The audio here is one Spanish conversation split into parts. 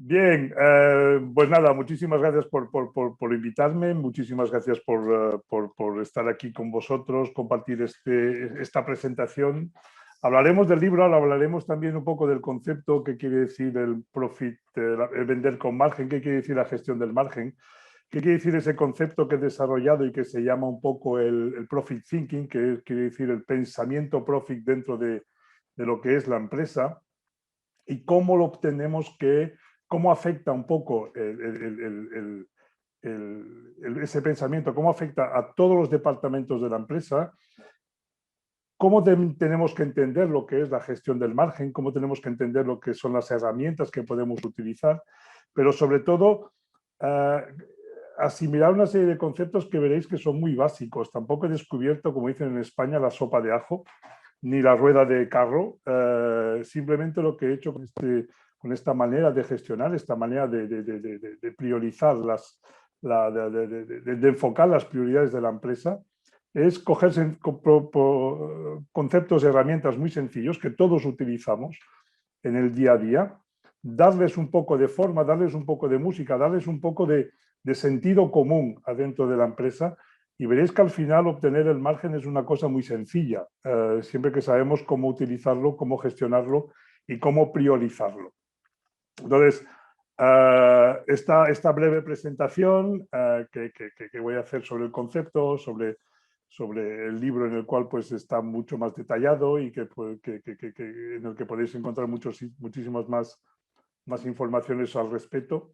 Bien, pues nada, muchísimas gracias por invitarme, muchísimas gracias por estar aquí con vosotros, compartir esta presentación. Hablaremos del libro, ahora hablaremos también un poco del concepto, qué quiere decir el profit, el vender con margen, qué quiere decir la gestión del margen, qué quiere decir ese concepto que he desarrollado y que se llama un poco el profit thinking, que quiere decir el pensamiento profit dentro de lo que es la empresa y cómo lo obtenemos, cómo afecta un poco ese pensamiento, cómo afecta a todos los departamentos de la empresa, cómo tenemos que entender lo que es la gestión del margen, cómo tenemos que entender lo que son las herramientas que podemos utilizar, pero sobre todo asimilar una serie de conceptos que veréis que son muy básicos. Tampoco he descubierto, como dicen en España, la sopa de ajo, ni la rueda de carro. Simplemente lo que he hecho con esta manera de gestionar, esta manera de priorizar, de enfocar las prioridades de la empresa, es cogerse conceptos y herramientas muy sencillos que todos utilizamos en el día a día, darles un poco de forma, darles un poco de música, darles un poco de sentido común adentro de la empresa, y veréis que al final obtener el margen es una cosa muy sencilla, siempre que sabemos cómo utilizarlo, cómo gestionarlo y cómo priorizarlo. Entonces, esta breve presentación que voy a hacer sobre el concepto, sobre el libro en el cual pues, está mucho más detallado y en el que podéis encontrar muchísimas más informaciones al respecto.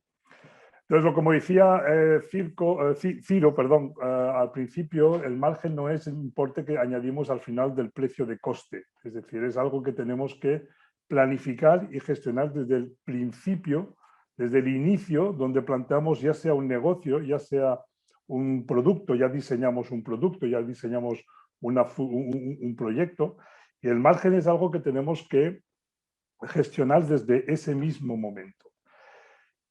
Entonces, como decía Ciro, al principio, el margen no es el importe que añadimos al final del precio de coste. Es decir, es algo que tenemos que planificar y gestionar desde el principio, desde el inicio, donde planteamos ya sea un negocio, ya sea un producto, ya diseñamos un producto, ya diseñamos un proyecto. Y el margen es algo que tenemos que gestionar desde ese mismo momento.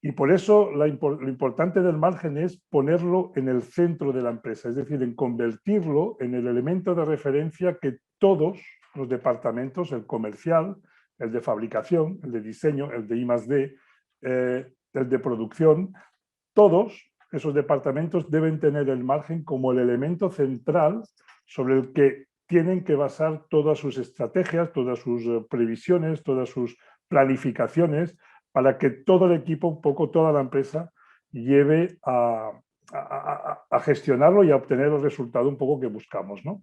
Y por eso lo importante del margen es ponerlo en el centro de la empresa, es decir, en convertirlo en el elemento de referencia que todos los departamentos, el comercial, el de fabricación, el de diseño, el de I+D, el de producción, todos esos departamentos deben tener el margen como el elemento central sobre el que tienen que basar todas sus estrategias, todas sus previsiones, todas sus planificaciones, para que todo el equipo, un poco toda la empresa, lleve a gestionarlo y a obtener el resultado un poco que buscamos, ¿no?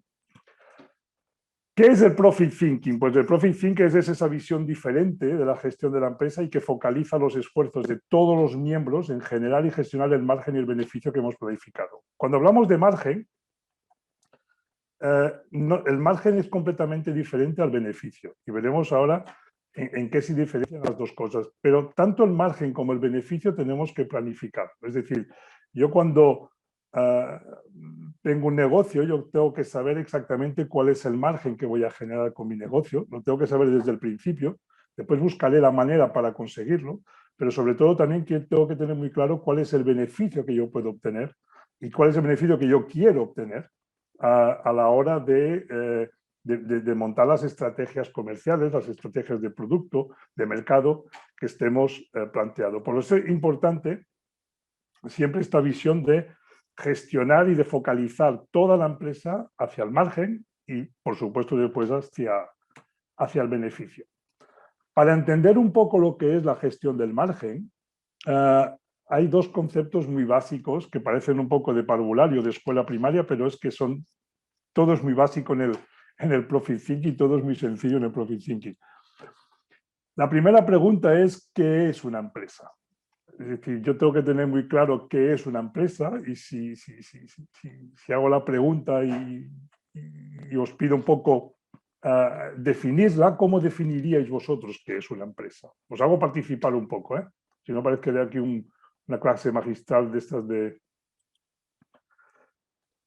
¿Qué es el profit thinking? Pues el profit thinking es esa visión diferente de la gestión de la empresa y que focaliza los esfuerzos de todos los miembros en generar y gestionar el margen y el beneficio que hemos planificado. Cuando hablamos de margen, el margen es completamente diferente al beneficio y veremos ahora en qué se diferencian las dos cosas. Pero tanto el margen como el beneficio tenemos que planificar. Es decir, yo cuando tengo un negocio, yo tengo que saber exactamente cuál es el margen que voy a generar con mi negocio. Lo tengo que saber desde el principio. Después buscaré la manera para conseguirlo. Pero sobre todo también tengo que tener muy claro cuál es el beneficio que yo puedo obtener y cuál es el beneficio que yo quiero obtener a la hora de montar las estrategias comerciales, las estrategias de producto, de mercado que estemos planteando. Por eso es importante siempre esta visión de gestionar y de focalizar toda la empresa hacia el margen y, por supuesto, después hacia el beneficio. Para entender un poco lo que es la gestión del margen, hay dos conceptos muy básicos que parecen un poco de parvulario de escuela primaria, pero es que todo es muy básico en el profit thinking, todo es muy sencillo en el profit thinking. La primera pregunta es, ¿qué es una empresa? Es decir, yo tengo que tener muy claro qué es una empresa y si hago la pregunta y os pido un poco definirla, ¿cómo definiríais vosotros qué es una empresa? Os hago participar un poco, ¿eh? Si no parece que de aquí una clase magistral de estas de...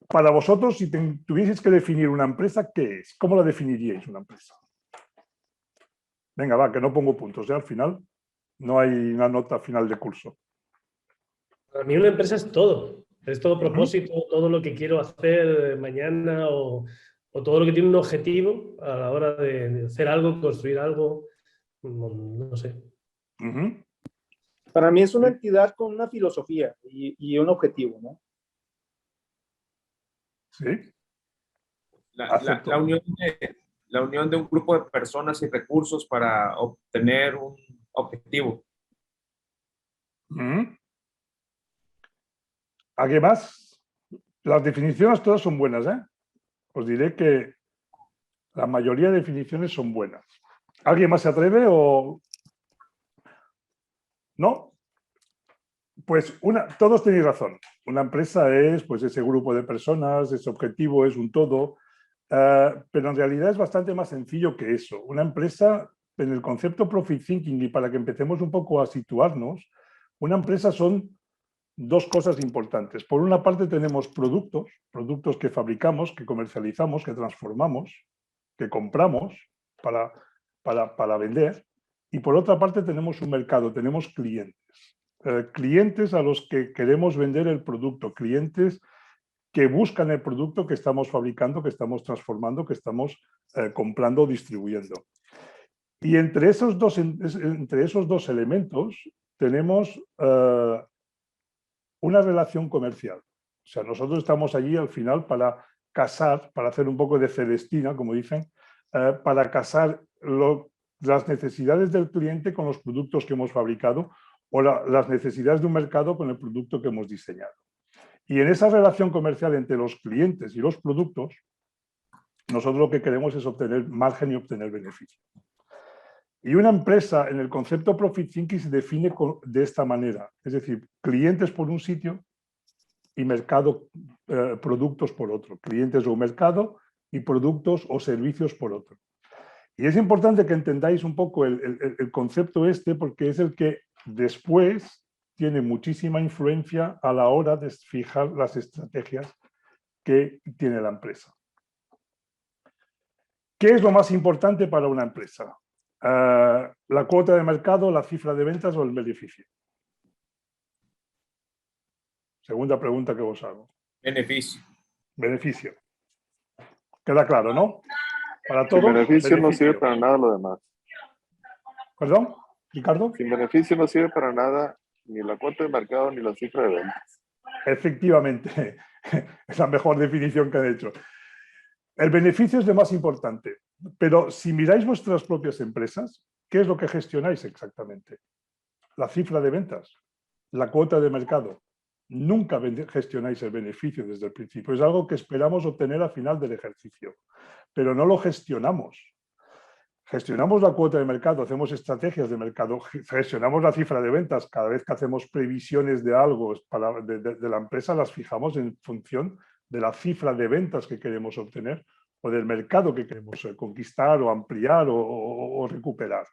Para vosotros, si tuvieseis que definir una empresa, ¿qué es? ¿Cómo la definiríais una empresa? Venga, va, que no pongo puntos, ¿eh? Al final no hay una nota final de curso. Para mí una empresa es todo propósito, todo lo que quiero hacer mañana o todo lo que tiene un objetivo a la hora de hacer algo, construir algo, no sé. Para mí es una entidad con una filosofía y un objetivo, ¿no? Sí, La acepto. la unión de un grupo de personas y recursos para obtener un objetivo. Mm. ¿Alguien más? Las definiciones todas son buenas, ¿eh? Os diré que la mayoría de definiciones son buenas. ¿Alguien más se atreve o no? Pues todos tenéis razón. Una empresa es pues, ese grupo de personas, ese objetivo es un todo, pero en realidad es bastante más sencillo que eso. Una empresa, en el concepto Profit Thinking, y para que empecemos un poco a situarnos, una empresa son dos cosas importantes. Por una parte tenemos productos que fabricamos, que comercializamos, que transformamos, que compramos para vender. Y por otra parte tenemos un mercado, tenemos clientes. Clientes a los que queremos vender el producto, clientes que buscan el producto que estamos fabricando, que estamos transformando, que estamos comprando o distribuyendo. Y entre esos dos elementos tenemos una relación comercial. O sea, nosotros estamos allí al final para casar, para hacer un poco de Celestina, como dicen, para casar las necesidades del cliente con los productos que hemos fabricado o las necesidades de un mercado con el producto que hemos diseñado. Y en esa relación comercial entre los clientes y los productos, nosotros lo que queremos es obtener margen y obtener beneficio. Y una empresa en el concepto Profit Thinking se define de esta manera, es decir, clientes por un sitio y mercado, productos por otro, clientes o mercado y productos o servicios por otro. Y es importante que entendáis un poco el concepto porque es el que después tiene muchísima influencia a la hora de fijar las estrategias que tiene la empresa. ¿Qué es lo más importante para una empresa? ¿La cuota de mercado, la cifra de ventas o el beneficio? Segunda pregunta que os hago. Beneficio. Beneficio. Queda claro, ¿no? Para todos. Sin beneficio no sirve para nada lo demás. ¿Perdón, Ricardo? Sin beneficio no sirve para nada ni la cuota de mercado ni la cifra de ventas. Efectivamente, es la mejor definición que han hecho. El beneficio es lo más importante, pero si miráis vuestras propias empresas, ¿qué es lo que gestionáis exactamente? La cifra de ventas, la cuota de mercado. Nunca gestionáis el beneficio desde el principio. Es algo que esperamos obtener al final del ejercicio, pero no lo gestionamos. Gestionamos la cuota de mercado, hacemos estrategias de mercado, gestionamos la cifra de ventas. Cada vez que hacemos previsiones de algo de la empresa, las fijamos en función de la cifra de ventas que queremos obtener o del mercado que queremos conquistar o ampliar o recuperar.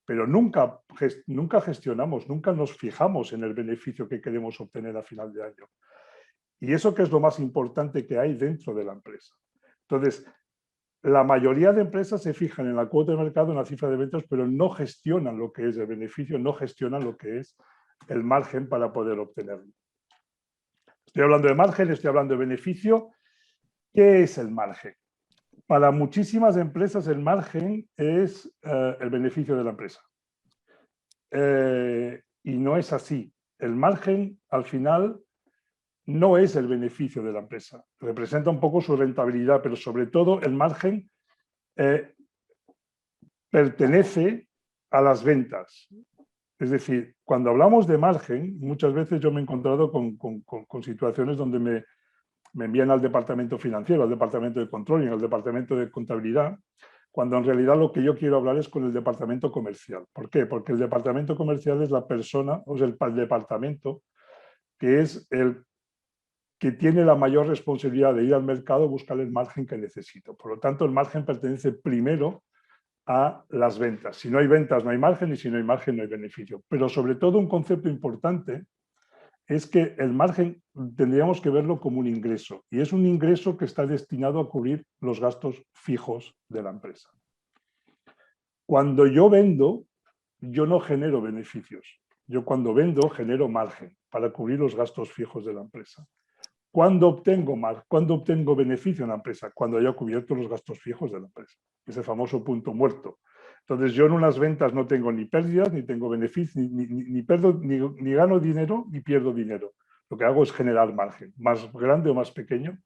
Pero nunca gestionamos, nunca nos fijamos en el beneficio que queremos obtener a final de año. Y eso que es lo más importante que hay dentro de la empresa. Entonces, la mayoría de empresas se fijan en la cuota de mercado, en la cifra de ventas, pero no gestionan lo que es el beneficio, no gestionan lo que es el margen para poder obtenerlo. Estoy hablando de margen, estoy hablando de beneficio. ¿Qué es el margen? Para muchísimas empresas el margen es el beneficio de la empresa. Y no es así. El margen, al final, no es el beneficio de la empresa. Representa un poco su rentabilidad, pero sobre todo el margen pertenece a las ventas. Es decir, cuando hablamos de margen, muchas veces yo me he encontrado con situaciones donde me envían al departamento financiero, al departamento de controlling, al departamento de contabilidad, cuando en realidad lo que yo quiero hablar es con el departamento comercial. ¿Por qué? Porque el departamento comercial es la persona, o sea, el departamento que es el que tiene la mayor responsabilidad de ir al mercado a buscar el margen que necesito. Por lo tanto, el margen pertenece primero a las ventas. Si no hay ventas, no hay margen, y si no hay margen, no hay beneficio. Pero sobre todo un concepto importante es que el margen tendríamos que verlo como un ingreso, y es un ingreso que está destinado a cubrir los gastos fijos de la empresa. Cuando yo vendo, yo no genero beneficios. Yo cuando vendo genero margen para cubrir los gastos fijos de la empresa. ¿Cuándo obtengo beneficio en la empresa? Cuando haya cubierto los gastos fijos de la empresa. Ese famoso punto muerto. Entonces, yo en unas ventas no tengo ni pérdidas, ni tengo beneficios, ni gano dinero, ni pierdo dinero. Lo que hago es generar margen, más grande o más pequeño,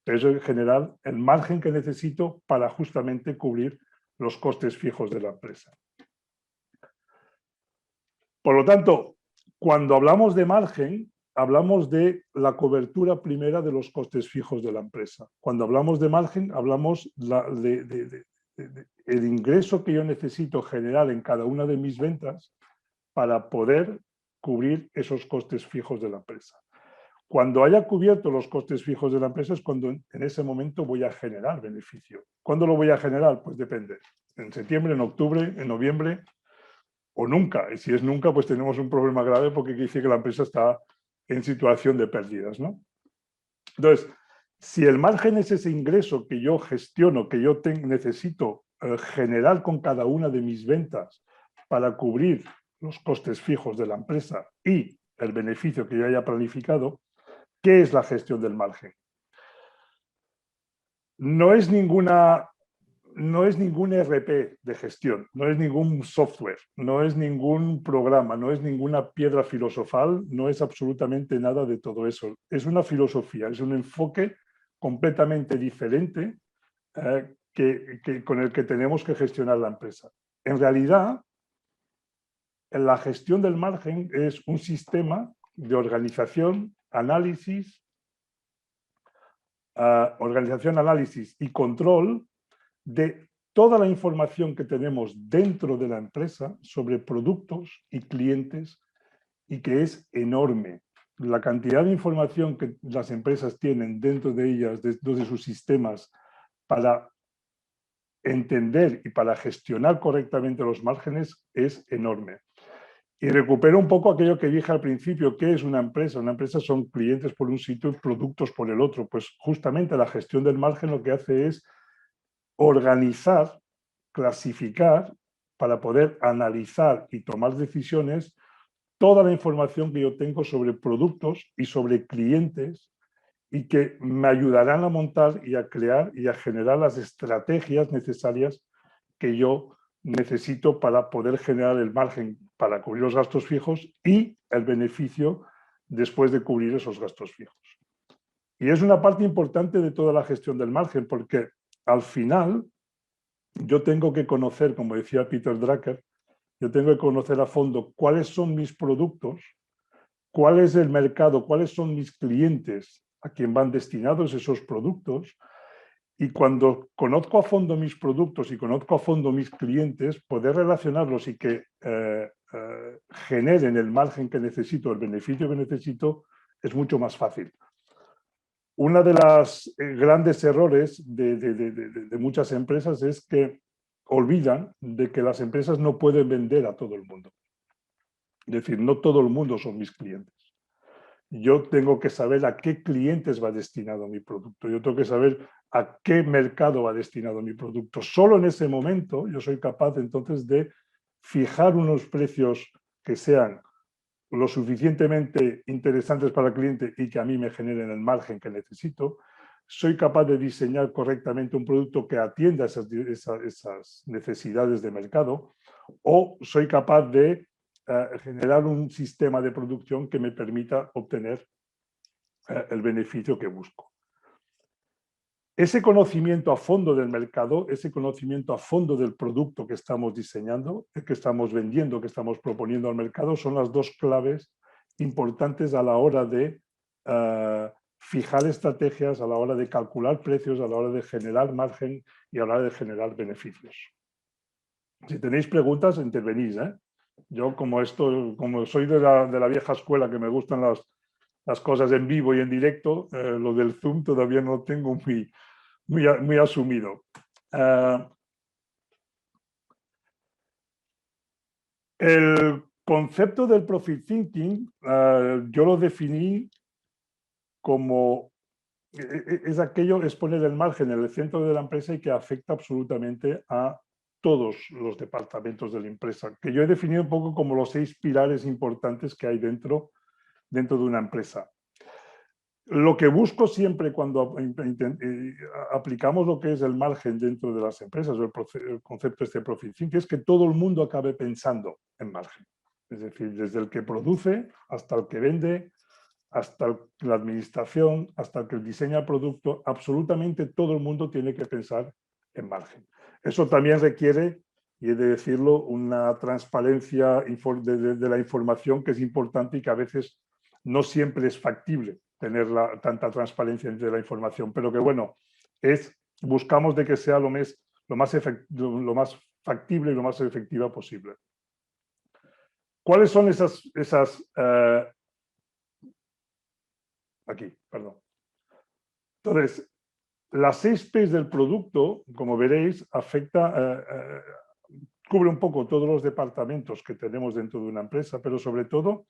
pero eso es generar el margen que necesito para justamente cubrir los costes fijos de la empresa. Por lo tanto, cuando hablamos de margen, hablamos de la cobertura primera de los costes fijos de la empresa. Cuando hablamos de margen, hablamos el ingreso que yo necesito generar en cada una de mis ventas para poder cubrir esos costes fijos de la empresa. Cuando haya cubierto los costes fijos de la empresa es cuando en ese momento voy a generar beneficio. ¿Cuándo lo voy a generar? Pues depende. En septiembre, en octubre, en noviembre o nunca. Y si es nunca, pues tenemos un problema grave porque dice que la empresa está en situación de pérdidas, ¿no? Entonces, si el margen es ese ingreso que yo gestiono, que yo necesito generar con cada una de mis ventas para cubrir los costes fijos de la empresa y el beneficio que yo haya planificado, ¿qué es la gestión del margen? No es ningún RP de gestión, no es ningún software, no es ningún programa, no es ninguna piedra filosofal, no es absolutamente nada de todo eso. Es una filosofía, es un enfoque completamente diferente con el que tenemos que gestionar la empresa. En realidad, la gestión del margen es un sistema de organización, análisis y control de toda la información que tenemos dentro de la empresa sobre productos y clientes y que es enorme. La cantidad de información que las empresas tienen dentro de ellas, dentro de sus sistemas, para entender y para gestionar correctamente los márgenes es enorme. Y recupero un poco aquello que dije al principio, ¿qué es una empresa? Una empresa son clientes por un sitio y productos por el otro. Pues justamente la gestión del margen lo que hace es organizar, clasificar, para poder analizar y tomar decisiones toda la información que yo tengo sobre productos y sobre clientes y que me ayudarán a montar y a crear y a generar las estrategias necesarias que yo necesito para poder generar el margen para cubrir los gastos fijos y el beneficio después de cubrir esos gastos fijos. Y es una parte importante de toda la gestión del margen, porque al final yo tengo que conocer, como decía Peter Drucker, yo tengo que conocer a fondo cuáles son mis productos, cuál es el mercado, cuáles son mis clientes a quien van destinados esos productos. Y cuando conozco a fondo mis productos y conozco a fondo mis clientes, poder relacionarlos y que generen el margen que necesito, el beneficio que necesito, es mucho más fácil. Uno de los grandes errores de muchas empresas es que olvidan de que las empresas no pueden vender a todo el mundo. Es decir, no todo el mundo son mis clientes. Yo tengo que saber a qué clientes va destinado mi producto. Yo tengo que saber a qué mercado va destinado mi producto. Solo en ese momento yo soy capaz entonces de fijar unos precios que sean lo suficientemente interesantes para el cliente y que a mí me generen el margen que necesito. Soy capaz de diseñar correctamente un producto que atienda esas necesidades de mercado, o soy capaz de generar un sistema de producción que me permita obtener el beneficio que busco. Ese conocimiento a fondo del mercado, ese conocimiento a fondo del producto que estamos diseñando, que estamos vendiendo, que estamos proponiendo al mercado, son las dos claves importantes a la hora de fijar estrategias, a la hora de calcular precios, a la hora de generar margen y a la hora de generar beneficios. Si tenéis preguntas, intervenís, ¿eh? Yo, como soy de la vieja escuela, que me gustan las cosas en vivo y en directo, lo del Zoom todavía no lo tengo muy asumido. El concepto del profit thinking, yo lo definí como es poner el margen en el centro de la empresa y que afecta absolutamente a todos los departamentos de la empresa, que yo he definido un poco como los 6 pilares importantes que hay dentro de una empresa. Lo que busco siempre cuando aplicamos lo que es el margen dentro de las empresas, o el concepto este de profit thinking, es que todo el mundo acabe pensando en margen. Es decir, desde el que produce hasta el que vende, hasta la administración, hasta el que diseña el producto, absolutamente todo el mundo tiene que pensar en margen. Eso también requiere, y he de decirlo, una transparencia de la información que es importante y que a veces no siempre es factible tener tanta transparencia de la información, pero que bueno, buscamos de que sea lo más factible y lo más efectiva posible. ¿Cuáles son aquí, perdón. Entonces, las 6 P's del producto, como veréis, cubre un poco todos los departamentos que tenemos dentro de una empresa, pero sobre todo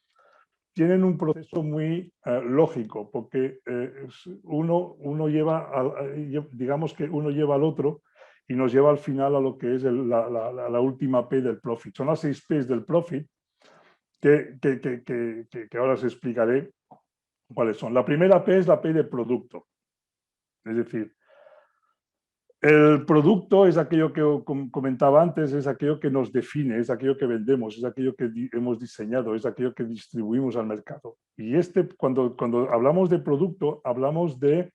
tienen un proceso muy lógico, porque uno lleva, digamos que uno lleva al otro y nos lleva al final a lo que es la última P del profit. Son las 6 P's del profit que ahora os explicaré cuáles son. La primera P es la P de producto. Es decir, el producto es aquello que comentaba antes, es aquello que nos define, es aquello que vendemos, es aquello que hemos diseñado, es aquello que distribuimos al mercado. Y cuando hablamos de producto, hablamos de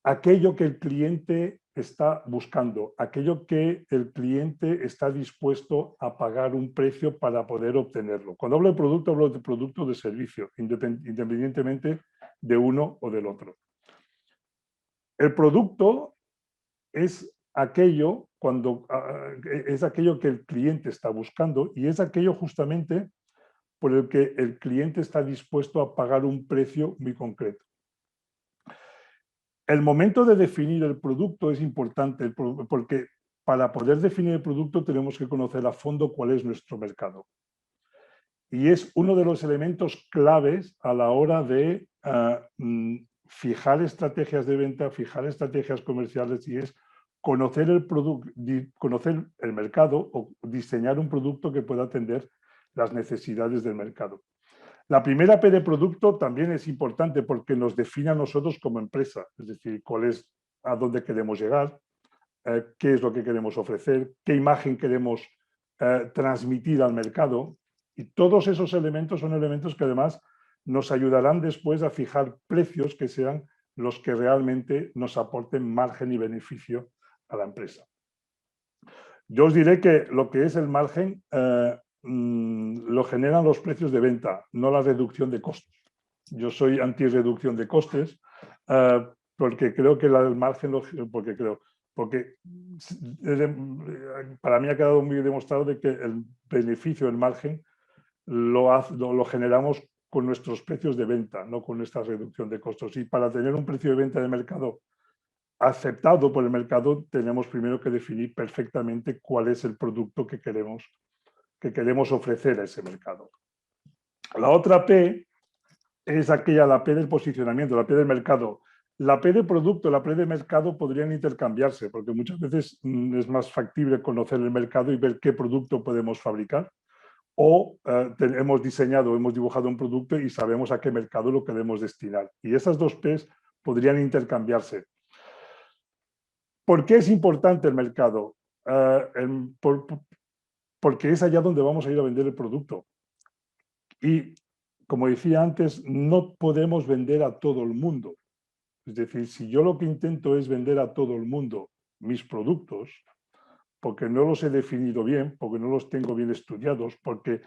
aquello que el cliente está buscando, aquello que el cliente está dispuesto a pagar un precio para poder obtenerlo. Cuando hablo de producto de servicio, independientemente de uno o del otro. El producto es aquello que el cliente está buscando y es aquello justamente por el que el cliente está dispuesto a pagar un precio muy concreto. El momento de definir el producto es importante porque para poder definir el producto tenemos que conocer a fondo cuál es nuestro mercado. Y es uno de los elementos claves a la hora de fijar estrategias de venta, fijar estrategias comerciales, y es conocer el mercado o diseñar un producto que pueda atender las necesidades del mercado. La primera P de producto también es importante porque nos define a nosotros como empresa, es decir, a dónde queremos llegar, qué es lo que queremos ofrecer, qué imagen queremos transmitir al mercado, y todos esos elementos son elementos que además nos ayudarán después a fijar precios que sean los que realmente nos aporten margen y beneficio a la empresa. Yo os diré que lo que es el margen lo generan los precios de venta, no la reducción de costes. Yo soy anti-reducción de costes porque creo que el margen, porque para mí ha quedado muy demostrado de que el beneficio del margen lo generamos con nuestros precios de venta, no con esta reducción de costos. Y para tener un precio de venta de mercado aceptado por el mercado, tenemos primero que definir perfectamente cuál es el producto que queremos ofrecer a ese mercado. La otra P es la P del posicionamiento, la P del mercado. La P de producto, la P de mercado podrían intercambiarse, porque muchas veces es más factible conocer el mercado y ver qué producto podemos fabricar. O hemos dibujado un producto y sabemos a qué mercado lo queremos destinar. Y esas dos P's podrían intercambiarse. ¿Por qué es importante el mercado? Porque es allá donde vamos a ir a vender el producto. Y, como decía antes, no podemos vender a todo el mundo. Es decir, si yo lo que intento es vender a todo el mundo mis productos, porque no los he definido bien, porque no los tengo bien estudiados, porque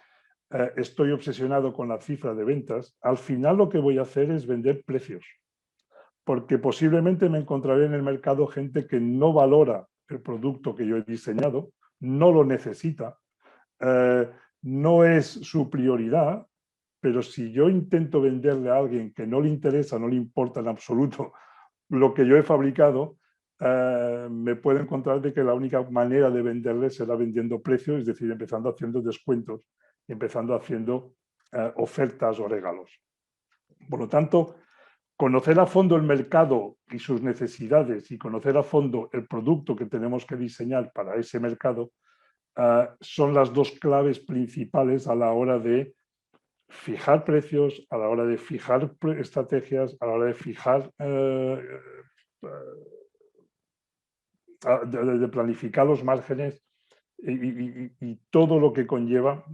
estoy obsesionado con la cifra de ventas, al final lo que voy a hacer es vender precios. Porque posiblemente me encontraré en el mercado gente que no valora el producto que yo he diseñado, no lo necesita, no es su prioridad, pero si yo intento venderle a alguien que no le interesa, no le importa en absoluto lo que yo he fabricado, me puedo encontrar de que la única manera de venderle será vendiendo precios, es decir, empezando haciendo descuentos, empezando haciendo ofertas o regalos. Por lo tanto, conocer a fondo el mercado y sus necesidades y conocer a fondo el producto que tenemos que diseñar para ese mercado son las dos claves principales a la hora de fijar precios, a la hora de fijar estrategias, a la hora de fijar, de planificar los márgenes y todo lo que conlleva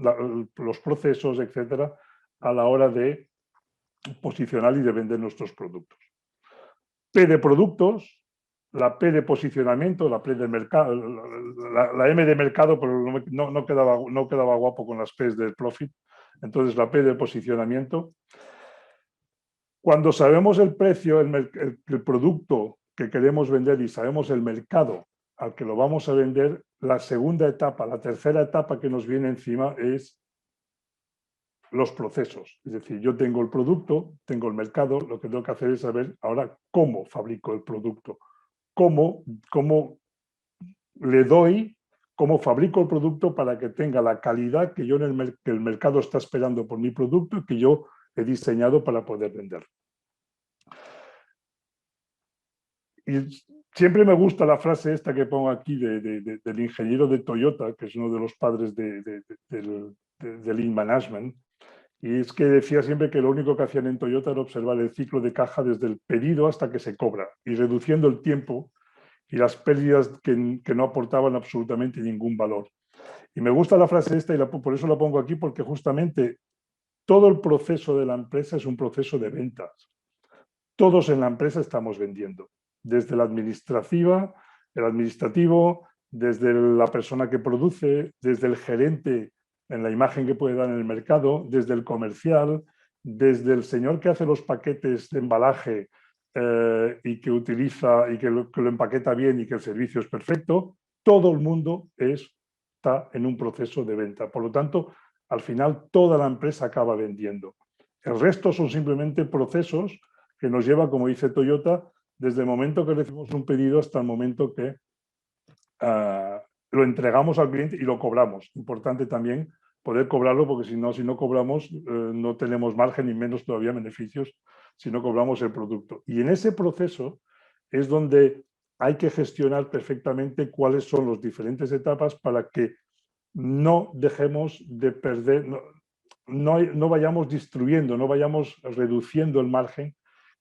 los procesos, etcétera, a la hora de posicionar y de vender nuestros productos. P de productos, la P de posicionamiento, la P de mercado, la M de mercado, pero no quedaba guapo con las P's del profit. Entonces la P de posicionamiento. Cuando sabemos el precio, el producto que queremos vender y sabemos el mercado al que lo vamos a vender, la segunda etapa, la tercera etapa que nos viene encima es los procesos. Es decir, yo tengo el producto, tengo el mercado, lo que tengo que hacer es saber ahora cómo fabrico el producto, cómo le doy, cómo fabrico el producto para que tenga la calidad que que el mercado está esperando por mi producto y que yo he diseñado para poder vender. Y siempre me gusta la frase esta que pongo aquí del ingeniero de Toyota, que es uno de los padres del Lean Management, y es que decía siempre que lo único que hacían en Toyota era observar el ciclo de caja desde el pedido hasta que se cobra, y reduciendo el tiempo y las pérdidas que no aportaban absolutamente ningún valor. Y me gusta la frase esta y por eso la pongo aquí, porque justamente todo el proceso de la empresa es un proceso de ventas. Todos en la empresa estamos vendiendo, desde la administrativa, el administrativo, desde la persona que produce, desde el gerente en la imagen que puede dar en el mercado, desde el comercial, desde el señor que hace los paquetes de embalaje y que utiliza y que lo empaqueta bien y que el servicio es perfecto. Todo el mundo está en un proceso de venta. Por lo tanto, al final toda la empresa acaba vendiendo. El resto son simplemente procesos que nos lleva, como dice Toyota, desde el momento que recibimos un pedido hasta el momento que lo entregamos al cliente y lo cobramos. Importante también poder cobrarlo, porque si no cobramos, no tenemos margen y menos todavía beneficios si no cobramos el producto. Y en ese proceso es donde hay que gestionar perfectamente cuáles son las diferentes etapas para que no dejemos de perder, no vayamos destruyendo, no vayamos reduciendo el margen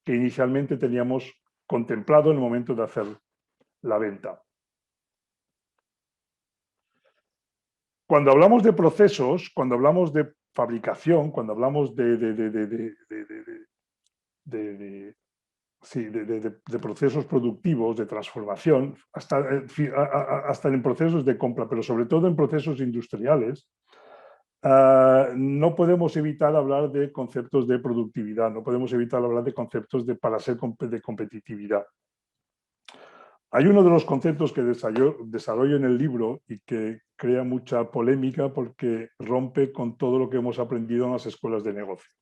que inicialmente teníamos contemplado en el momento de hacer la venta. Cuando hablamos de procesos, cuando hablamos de fabricación, cuando hablamos de procesos productivos, de transformación, hasta en procesos de compra, pero sobre todo en procesos industriales, no podemos evitar hablar de conceptos de productividad, no podemos evitar hablar de conceptos para ser de competitividad. Hay uno de los conceptos que desarrollo en el libro y que crea mucha polémica porque rompe con todo lo que hemos aprendido en las escuelas de negocio.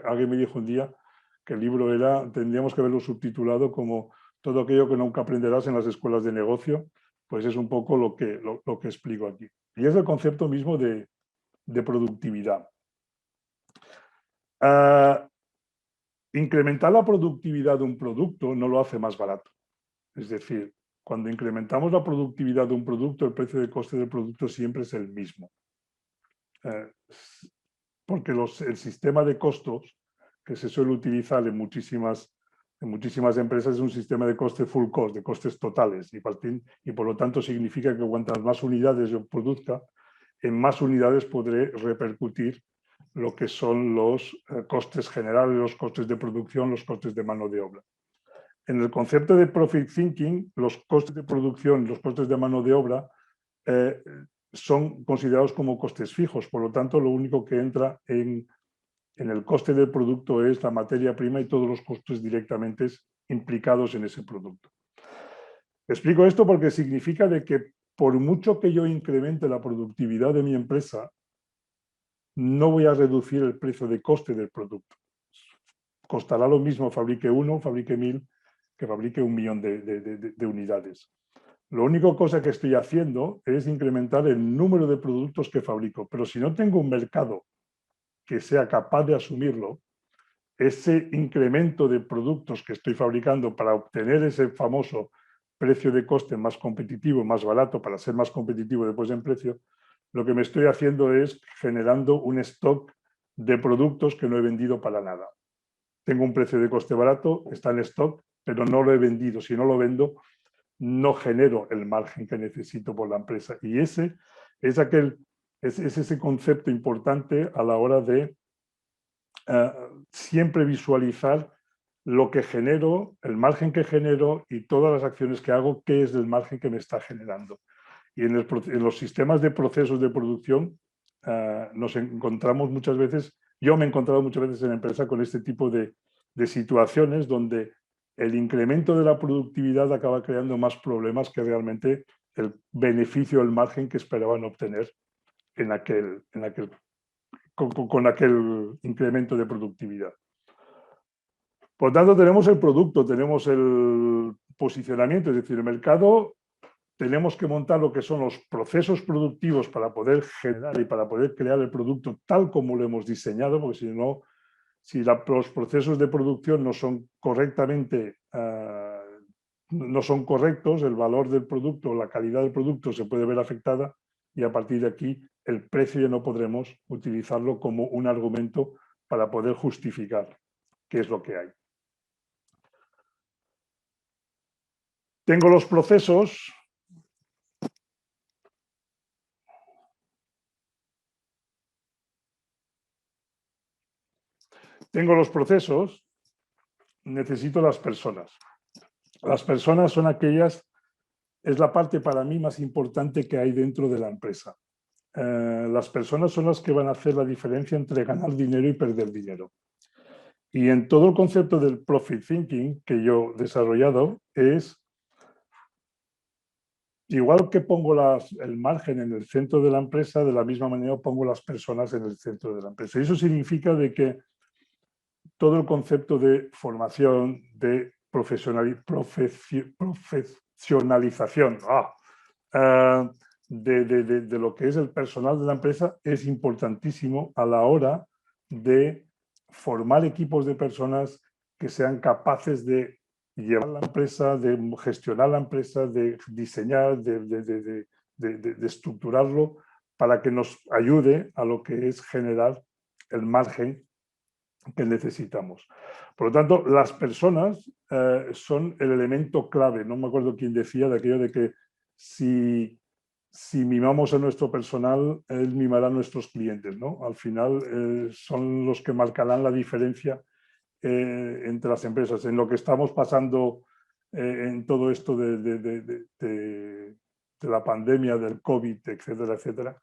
Alguien me dijo un día que el libro tendríamos que haberlo subtitulado como todo aquello que nunca aprenderás en las escuelas de negocio, pues es un poco lo que explico aquí. Y es el concepto mismo de productividad. Incrementar la productividad de un producto no lo hace más barato. Es decir, cuando incrementamos la productividad de un producto, el precio de coste del producto siempre es el mismo. Porque el sistema de costos que se suele utilizar en muchísimas empresas es un sistema de coste full cost, de costes totales, y por lo tanto significa que cuantas más unidades yo produzca, en más unidades podré repercutir lo que son los costes generales, los costes de producción, los costes de mano de obra. En el concepto de profit thinking, los costes de producción, los costes de mano de obra son considerados como costes fijos. Por lo tanto, lo único que entra en el coste del producto es la materia prima y todos los costes directamente implicados en ese producto. Explico esto porque significa de que por mucho que yo incremente la productividad de mi empresa, no voy a reducir el precio de coste del producto. Costará lo mismo fabrique 1, fabrique 1000, que fabrique 1 millón de unidades. La única cosa que estoy haciendo es incrementar el número de productos que fabrico, pero si no tengo un mercado que sea capaz de asumirlo, ese incremento de productos que estoy fabricando para obtener ese famoso precio de coste más competitivo, más barato, para ser más competitivo después en precio, lo que me estoy haciendo es generando un stock de productos que no he vendido para nada. Tengo un precio de coste barato, está en stock, pero no lo he vendido. Si no lo vendo, no genero el margen que necesito por la empresa. Y ese es ese concepto importante a la hora de siempre visualizar lo que genero, el margen que genero y todas las acciones que hago, qué es el margen que me está generando. Y en los sistemas de procesos de producción nos encontramos muchas veces, yo me he encontrado muchas veces en la empresa con este tipo de situaciones donde el incremento de la productividad acaba creando más problemas que realmente el beneficio, el margen que esperaban obtener con aquel incremento de productividad. Por tanto, tenemos el producto, tenemos el posicionamiento, es decir, el mercado. Tenemos que montar lo que son los procesos productivos para poder generar y para poder crear el producto tal como lo hemos diseñado, porque si no, si los procesos de producción no son correctamente, no son correctos, el valor del producto, la calidad del producto se puede ver afectada y a partir de aquí el precio ya no podremos utilizarlo como un argumento para poder justificar qué es lo que hay. Tengo los procesos. Tengo los procesos, necesito las personas. Las personas son aquellas, es la parte para mí más importante que hay dentro de la empresa. Las personas son las que van a hacer la diferencia entre ganar dinero y perder dinero. Y en todo el concepto del profit thinking que yo he desarrollado es, igual que pongo el margen en el centro de la empresa, de la misma manera pongo las personas en el centro de la empresa. Y eso significa de que todo el concepto de formación, de profesionalización de lo que es el personal de la empresa es importantísimo a la hora de formar equipos de personas que sean capaces de llevar la empresa, de gestionar la empresa, de diseñar, de estructurarlo para que nos ayude a lo que es generar el margen que necesitamos. Por lo tanto, las personas son el elemento clave. No me acuerdo quién decía de aquello de que si mimamos a nuestro personal, él mimará a nuestros clientes, ¿no? Al final son los que marcarán la diferencia entre las empresas. En lo que estamos pasando en todo esto de la pandemia, del COVID, etcétera, etcétera,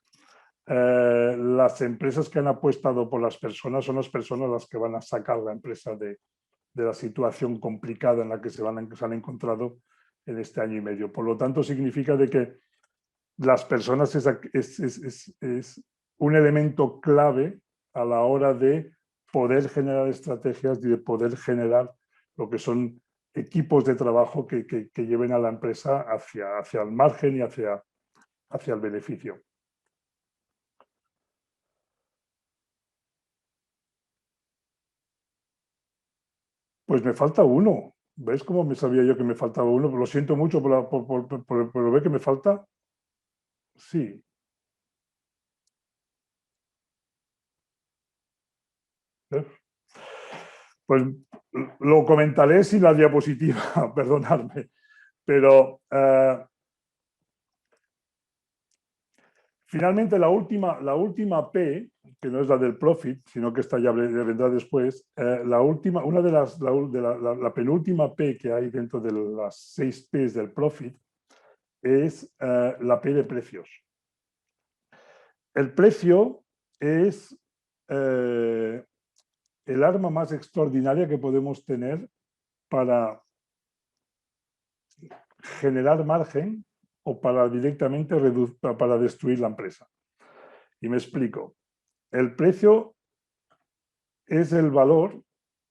las empresas que han apostado por las personas son las personas las que van a sacar la empresa de la situación complicada en la que se han encontrado en este año y medio. Por lo tanto, significa de que las personas es un elemento clave a la hora de poder generar estrategias y de poder generar lo que son equipos de trabajo que lleven a la empresa hacia el margen y hacia el beneficio. Pues me falta uno. ¿Ves cómo me sabía yo que me faltaba uno? Lo siento mucho por ver que me falta. Sí. Pues lo comentaré sin la diapositiva, perdonadme. Pero finalmente la última P, que no es la del profit, sino que esta ya vendrá después, la penúltima P que hay dentro de las 6 P's del profit es la P de precios. El precio es el arma más extraordinaria que podemos tener para generar margen o para directamente para destruir la empresa. Y me explico. El precio es el valor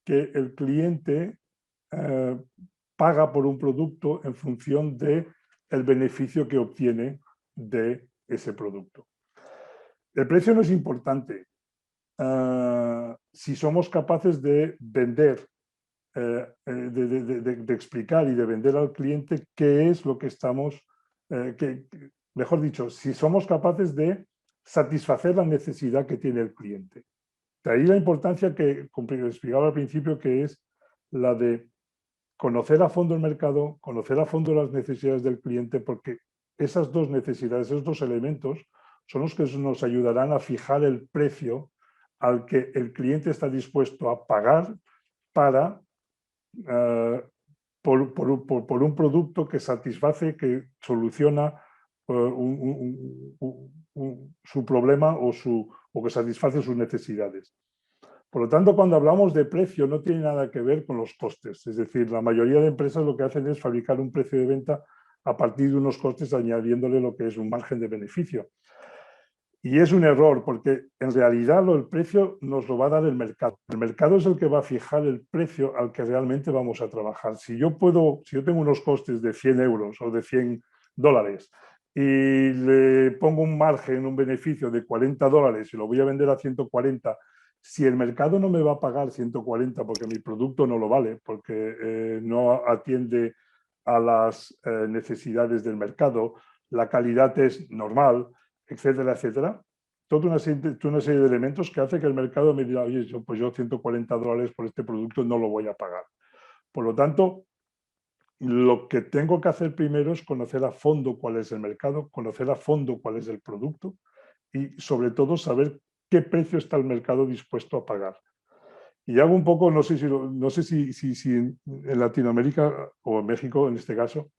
que el cliente paga por un producto en función del beneficio que obtiene de ese producto. El precio no es importante si somos capaces de vender, de explicar y de vender al cliente qué es lo que estamos, mejor dicho, si somos capaces de satisfacer la necesidad que tiene el cliente. De ahí la importancia que explicaba al principio, que es la de conocer a fondo el mercado, conocer a fondo las necesidades del cliente, porque esas dos necesidades, esos dos elementos, son los que nos ayudarán a fijar el precio al que el cliente está dispuesto a pagar para, por un producto que satisface, que soluciona su problema o que satisface sus necesidades. Por lo tanto, cuando hablamos de precio, no tiene nada que ver con los costes. Es decir, la mayoría de empresas lo que hacen es fabricar un precio de venta a partir de unos costes, añadiéndole lo que es un margen de beneficio. Y es un error, porque en realidad el precio nos lo va a dar el mercado. El mercado es el que va a fijar el precio al que realmente vamos a trabajar. Si yo tengo unos costes de 100 euros o de 100 dólares y le pongo un margen, un beneficio de 40 dólares y lo voy a vender a 140, si el mercado no me va a pagar 140 porque mi producto no lo vale, porque no atiende a las necesidades del mercado, la calidad es normal, etcétera, etcétera, toda una serie de elementos que hace que el mercado me diga, oye, yo 140 dólares por este producto no lo voy a pagar. Por lo tanto, lo que tengo que hacer primero es conocer a fondo cuál es el mercado, conocer a fondo cuál es el producto y sobre todo saber qué precio está el mercado dispuesto a pagar. Y hago un poco, no sé si en Latinoamérica o en México, en este caso,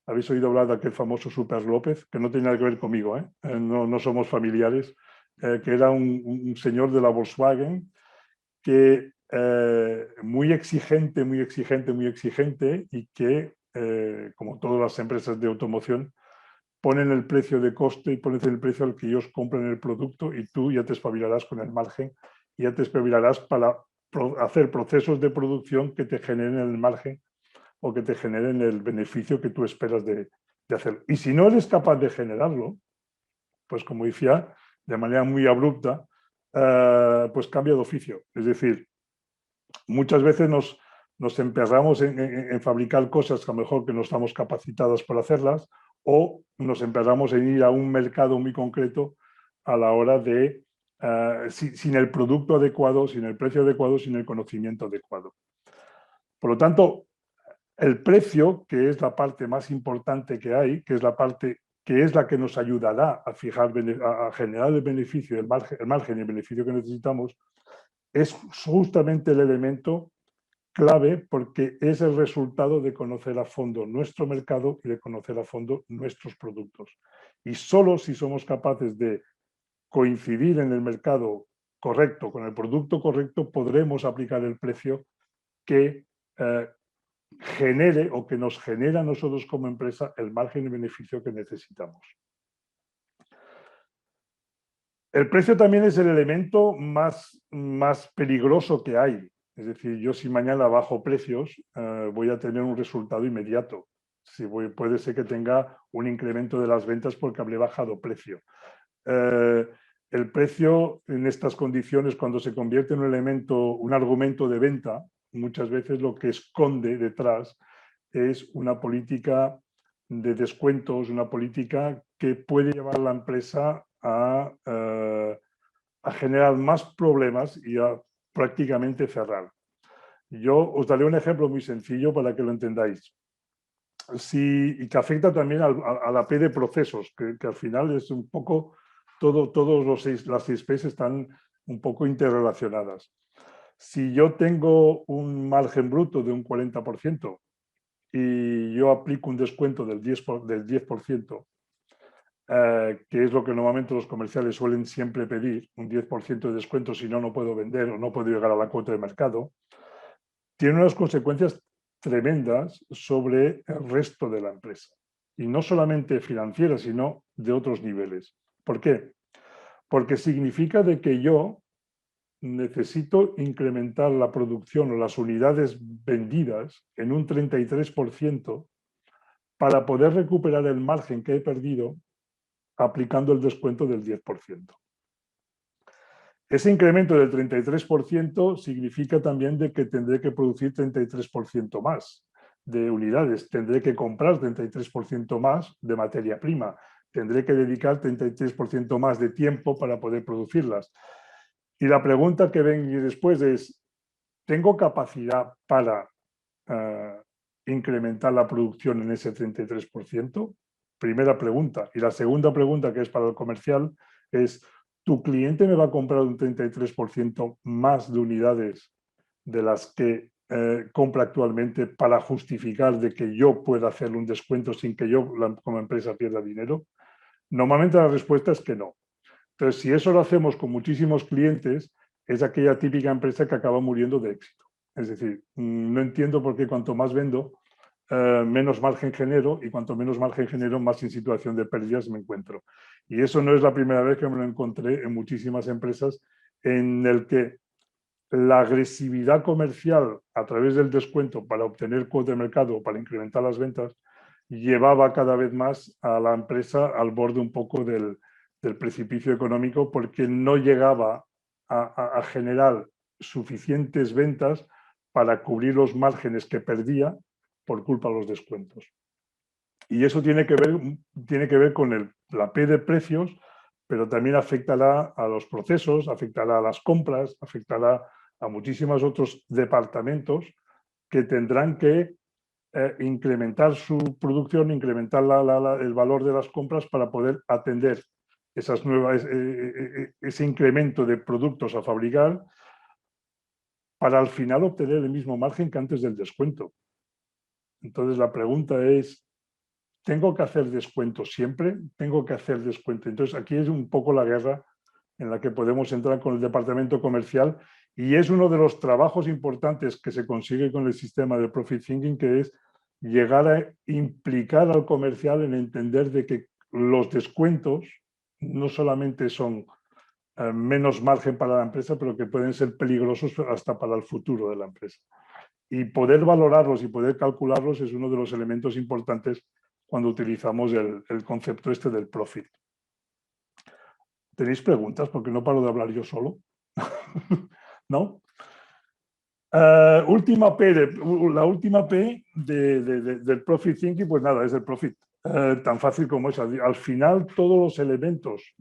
habéis oído hablar de aquel famoso Super López, que no tiene nada que ver conmigo, no somos familiares, que era un señor de la Volkswagen que muy exigente y que, como todas las empresas de automoción, ponen el precio de coste y ponen el precio al que ellos compran el producto y tú ya te espabilarás con el margen y ya te espabilarás para hacer procesos de producción que te generen el margen o que te generen el beneficio que tú esperas de hacer. Y si no eres capaz de generarlo, pues como decía, de manera muy abrupta, pues cambia de oficio. Es decir, muchas veces nos emperramos en fabricar cosas que a lo mejor que no estamos capacitados para hacerlas, o nos emperramos en ir a un mercado muy concreto a la hora de, sin el producto adecuado, sin el precio adecuado, sin el conocimiento adecuado. Por lo tanto, el precio, que es la parte más importante que hay, que es la parte que es la que nos ayudará a generar el beneficio, el margen y el beneficio que necesitamos, es justamente el elemento clave, porque es el resultado de conocer a fondo nuestro mercado y de conocer a fondo nuestros productos. Y solo si somos capaces de coincidir en el mercado correcto, con el producto correcto, podremos aplicar el precio que genere o que nos genera a nosotros como empresa el margen de beneficio que necesitamos. El precio también es el elemento más peligroso que hay. Es decir, yo si mañana bajo precios, voy a tener un resultado inmediato. Puede ser que tenga un incremento de las ventas porque habré bajado precio. El precio en estas condiciones, cuando se convierte en un argumento de venta, muchas veces lo que esconde detrás es una política de descuentos, una política que puede llevar a la empresa a generar más problemas y a prácticamente cerrar. Yo os daré un ejemplo muy sencillo para que lo entendáis. Y que afecta también a la P de procesos, que al final es un poco, las 6 P's están un poco interrelacionadas. Si yo tengo un margen bruto de un 40% y yo aplico un descuento del 10%, que es lo que normalmente los comerciales suelen siempre pedir, un 10% de descuento, si no, no puedo vender o no puedo llegar a la cuota de mercado, tiene unas consecuencias tremendas sobre el resto de la empresa. Y no solamente financieras, sino de otros niveles. ¿Por qué? Porque significa de que yo necesito incrementar la producción o las unidades vendidas en un 33% para poder recuperar el margen que he perdido aplicando el descuento del 10%. Ese incremento del 33% significa también de que tendré que producir 33% más de unidades, tendré que comprar 33% más de materia prima, tendré que dedicar 33% más de tiempo para poder producirlas. Y la pregunta que viene después es, ¿tengo capacidad para incrementar la producción en ese 33%? Primera pregunta. Y la segunda pregunta, que es para el comercial, es, ¿tu cliente me va a comprar un 33% más de unidades de las que compra actualmente para justificar de que yo pueda hacerle un descuento sin que yo como empresa pierda dinero? Normalmente la respuesta es que no. Entonces, si eso lo hacemos con muchísimos clientes, es aquella típica empresa que acaba muriendo de éxito. Es decir, no entiendo por qué cuanto más vendo, menos margen genero, y cuanto menos margen genero, más en situación de pérdidas me encuentro. Y eso no es la primera vez que me lo encontré en muchísimas empresas en el que la agresividad comercial a través del descuento para obtener cuota de mercado o para incrementar las ventas llevaba cada vez más a la empresa al borde un poco del precipicio económico, porque no llegaba a generar suficientes ventas para cubrir los márgenes que perdía por culpa de los descuentos. Y eso tiene que ver con la P de precios, pero también afectará a los procesos, afectará a las compras, afectará a muchísimos otros departamentos que tendrán que incrementar su producción, incrementar el valor de las compras para poder atender ese incremento de productos a fabricar, para al final obtener el mismo margen que antes del descuento. Entonces la pregunta es, ¿tengo que hacer descuento siempre? ¿Tengo que hacer descuento? Entonces aquí es un poco la guerra en la que podemos entrar con el departamento comercial, y es uno de los trabajos importantes que se consigue con el sistema de Profit Thinking, que es llegar a implicar al comercial en entender de que los descuentos no solamente son menos margen para la empresa, pero que pueden ser peligrosos hasta para el futuro de la empresa. Y poder valorarlos y poder calcularlos es uno de los elementos importantes cuando utilizamos el concepto este del profit. ¿Tenéis preguntas? Porque no paro de hablar yo solo. ¿No? Última P, la última P del Profit Thinking, pues nada, es el profit. Tan fácil como es. Al final, todos los elementos,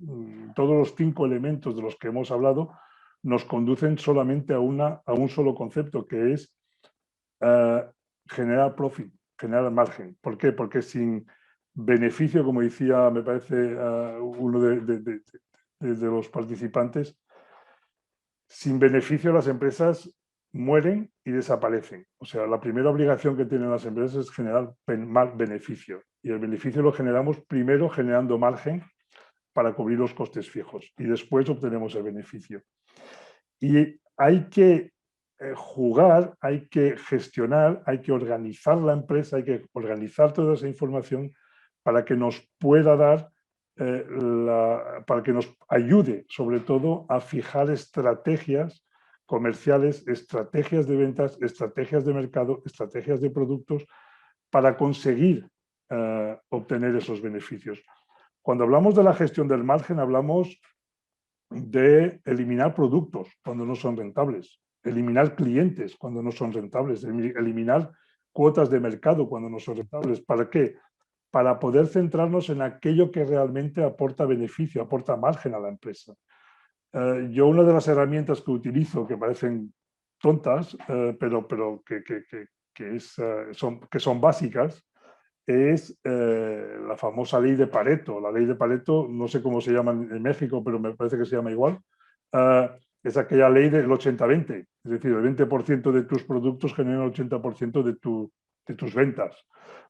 todos los 5 elementos de los que hemos hablado, nos conducen solamente a un solo concepto, que es generar profit, generar margen. ¿Por qué? Porque sin beneficio, como decía, me parece, uno de los participantes, sin beneficio las empresas mueren y desaparecen. O sea, la primera obligación que tienen las empresas es generar beneficio. Y el beneficio lo generamos primero generando margen para cubrir los costes fijos, y después obtenemos el beneficio. Y hay que jugar, hay que gestionar, hay que organizar la empresa, hay que organizar toda esa información para que nos pueda dar, para que nos ayude sobre todo a fijar estrategias comerciales, estrategias de ventas, estrategias de mercado, estrategias de productos para conseguir obtener esos beneficios. Cuando hablamos de la gestión del margen, hablamos de eliminar productos cuando no son rentables, eliminar clientes cuando no son rentables, eliminar cuotas de mercado cuando no son rentables. ¿Para qué? Para poder centrarnos en aquello que realmente aporta beneficio, aporta margen a la empresa. Yo una de las herramientas que utilizo, que parecen tontas, pero que son básicas, es la famosa ley de Pareto. La ley de Pareto, no sé cómo se llama en México, pero me parece que se llama igual. Es aquella ley del 80-20, es decir, el 20% de tus productos generan el 80% de tus ventas.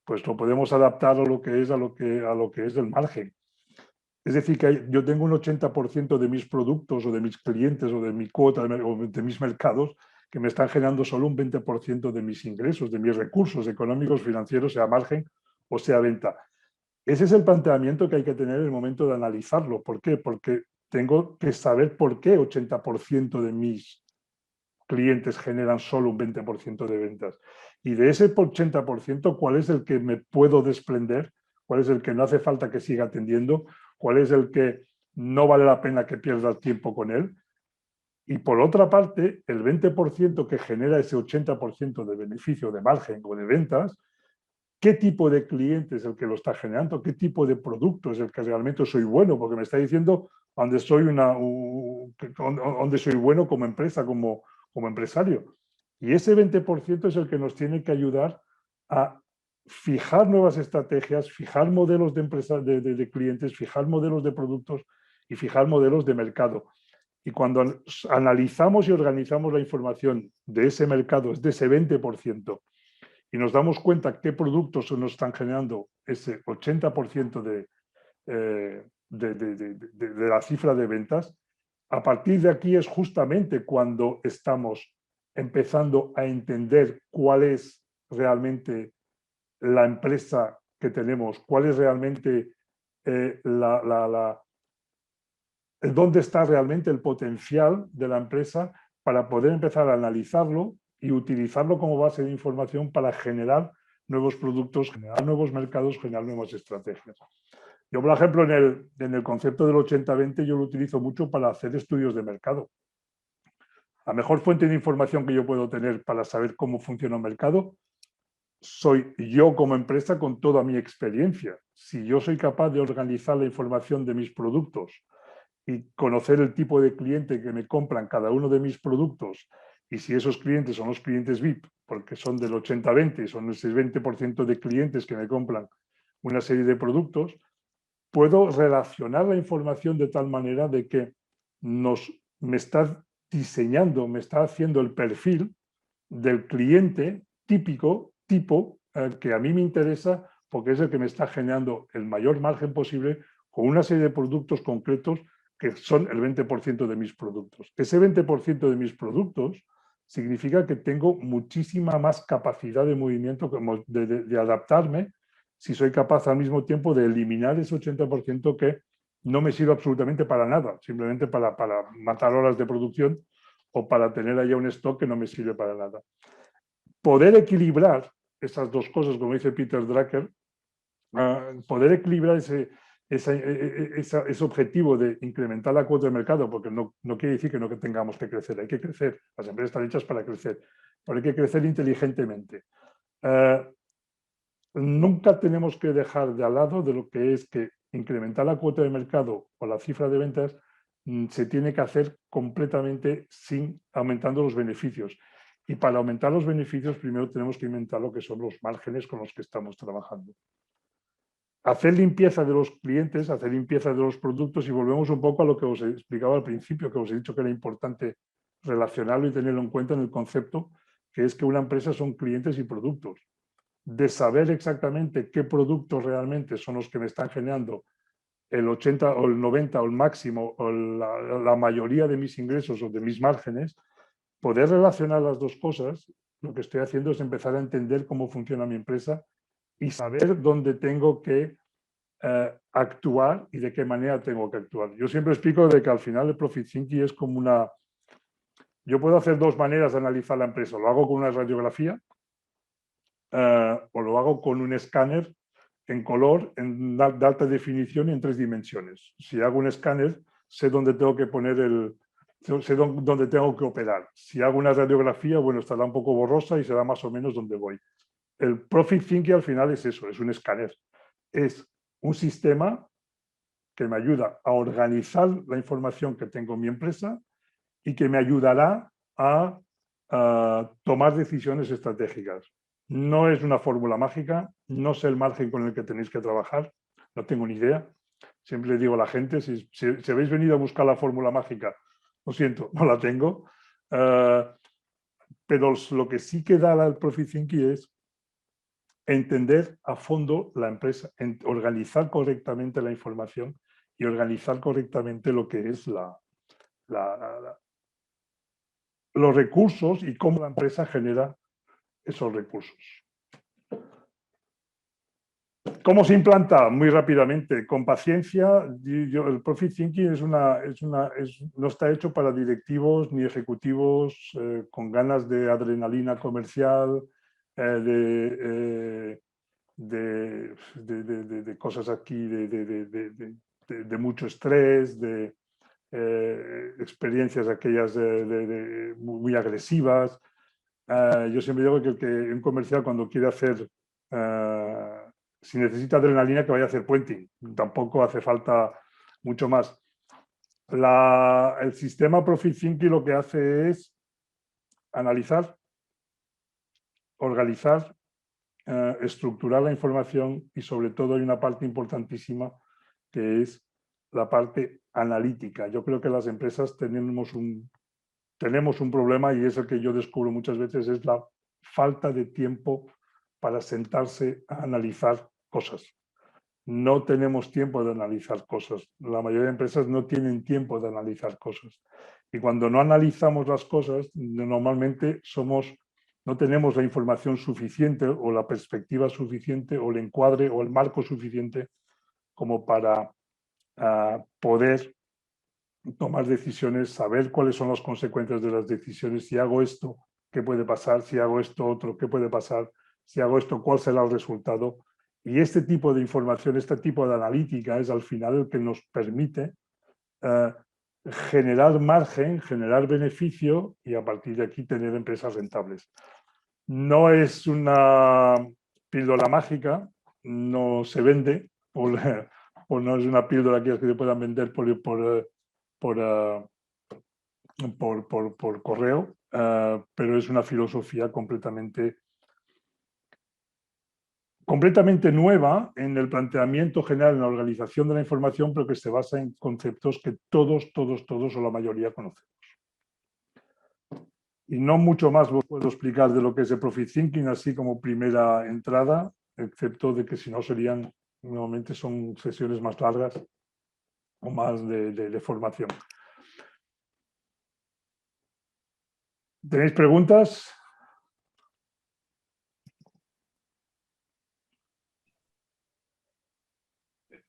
Pues lo podemos adaptar a lo que es el margen. Es decir, que yo tengo un 80% de mis productos o de mis clientes o de mi cuota o de mis mercados que me están generando solo un 20% de mis ingresos, de mis recursos económicos, financieros, sea margen o sea venta. Ese es el planteamiento que hay que tener en el momento de analizarlo. ¿Por qué? Porque tengo que saber por qué 80% de mis clientes generan solo un 20% de ventas. Y de ese 80%, ¿cuál es el que me puedo desprender? ¿Cuál es el que no hace falta que siga atendiendo? ¿Cuál es el que no vale la pena que pierda el tiempo con él? Y por otra parte, el 20% que genera ese 80% de beneficio, de margen o de ventas, ¿qué tipo de cliente es el que lo está generando? ¿Qué tipo de producto es el que realmente soy bueno? Porque me está diciendo donde donde soy bueno como empresa, como empresario. Y ese 20% es el que nos tiene que ayudar a fijar nuevas estrategias, fijar modelos de clientes, fijar modelos de productos y fijar modelos de mercado. Y cuando analizamos y organizamos la información de ese mercado, es de ese 20%, y nos damos cuenta qué productos nos están generando ese 80% de la cifra de ventas, a partir de aquí es justamente cuando estamos empezando a entender cuál es realmente la empresa que tenemos, cuál es realmente dónde está realmente el potencial de la empresa para poder empezar a analizarlo y utilizarlo como base de información para generar nuevos productos, generar nuevos mercados, generar nuevas estrategias. Yo, por ejemplo, en el concepto del 80-20, yo lo utilizo mucho para hacer estudios de mercado. La mejor fuente de información que yo puedo tener para saber cómo funciona un mercado soy yo como empresa con toda mi experiencia. Si yo soy capaz de organizar la información de mis productos y conocer el tipo de cliente que me compran cada uno de mis productos, y si esos clientes son los clientes VIP, porque son del 80-20, son ese 20% de clientes que me compran una serie de productos, puedo relacionar la información de tal manera de que me está diseñando, me está haciendo el perfil del cliente tipo que a mí me interesa, porque es el que me está generando el mayor margen posible con una serie de productos concretos que son el 20% de mis productos. Ese 20% de mis productos significa que tengo muchísima más capacidad de movimiento, de adaptarme, si soy capaz al mismo tiempo de eliminar ese 80% que no me sirve absolutamente para nada, simplemente para matar horas de producción o para tener allá un stock que no me sirve para nada. Poder equilibrar esas dos cosas, como dice Peter Drucker, poder equilibrar ese objetivo de incrementar la cuota de mercado, porque no quiere decir que no tengamos que crecer, hay que crecer, las empresas están hechas para crecer, pero hay que crecer inteligentemente. Nunca tenemos que dejar de al lado de lo que es que incrementar la cuota de mercado o la cifra de ventas se tiene que hacer completamente sin aumentando los beneficios. Y para aumentar los beneficios, primero tenemos que aumentar lo que son los márgenes con los que estamos trabajando. Hacer limpieza de los clientes, hacer limpieza de los productos, y volvemos un poco a lo que os he explicado al principio, que os he dicho que era importante relacionarlo y tenerlo en cuenta en el concepto, que es que una empresa son clientes y productos. De saber exactamente qué productos realmente son los que me están generando el 80 o el 90 o el máximo o la mayoría de mis ingresos o de mis márgenes, poder relacionar las dos cosas, lo que estoy haciendo es empezar a entender cómo funciona mi empresa y saber dónde tengo que actuar y de qué manera tengo que actuar. Yo siempre explico de que al final el Profit Thinking es como una... Yo puedo hacer dos maneras de analizar la empresa. Lo hago con una radiografía o lo hago con un escáner en color, de alta definición y en 3 dimensiones. Si hago un escáner, sé dónde tengo que poner sé dónde tengo que operar. Si hago una radiografía, bueno, estará un poco borrosa y será más o menos donde voy. El Profit Thinking al final es eso, es un escáner. Es un sistema que me ayuda a organizar la información que tengo en mi empresa y que me ayudará a tomar decisiones estratégicas. No es una fórmula mágica, no sé el margen con el que tenéis que trabajar, no tengo ni idea. Siempre le digo a la gente, si habéis venido a buscar la fórmula mágica, lo siento, no la tengo. Pero lo que sí que da el Profit Thinking es entender a fondo la empresa, organizar correctamente la información y organizar correctamente lo que es los recursos y cómo la empresa genera esos recursos. ¿Cómo se implanta? Muy rápidamente, con paciencia. El Profit Thinking no está hecho para directivos ni ejecutivos con ganas de adrenalina comercial, de cosas aquí, de mucho estrés, de experiencias aquellas muy agresivas. Yo siempre digo que un comercial cuando quiere hacer, si necesita adrenalina, que vaya a hacer puenting. Tampoco hace falta mucho más. El sistema Profit Thinking lo que hace es analizar, organizar, estructurar la información y sobre todo hay una parte importantísima que es la parte analítica. Yo creo que las empresas tenemos un problema y es el que yo descubro muchas veces, es la falta de tiempo para sentarse a analizar cosas. No tenemos tiempo de analizar cosas. La mayoría de empresas no tienen tiempo de analizar cosas. Y cuando no analizamos las cosas, normalmente no tenemos la información suficiente o la perspectiva suficiente o el encuadre o el marco suficiente como para poder tomar decisiones, saber cuáles son las consecuencias de las decisiones. Si hago esto, ¿qué puede pasar? Si hago esto otro, ¿qué puede pasar? Si hago esto, ¿cuál será el resultado? Y este tipo de información, este tipo de analítica es al final el que nos permite generar margen, generar beneficio y a partir de aquí tener empresas rentables. No es una píldora mágica, no se vende, o no es una píldora que se puedan vender por correo, pero es una filosofía completamente nueva en el planteamiento general, en la organización de la información, pero que se basa en conceptos que todos o la mayoría conocemos. Y no mucho más os puedo explicar de lo que es el Profit Thinking, así como primera entrada, excepto de que si no serían, normalmente son sesiones más largas o más de formación. ¿Tenéis preguntas?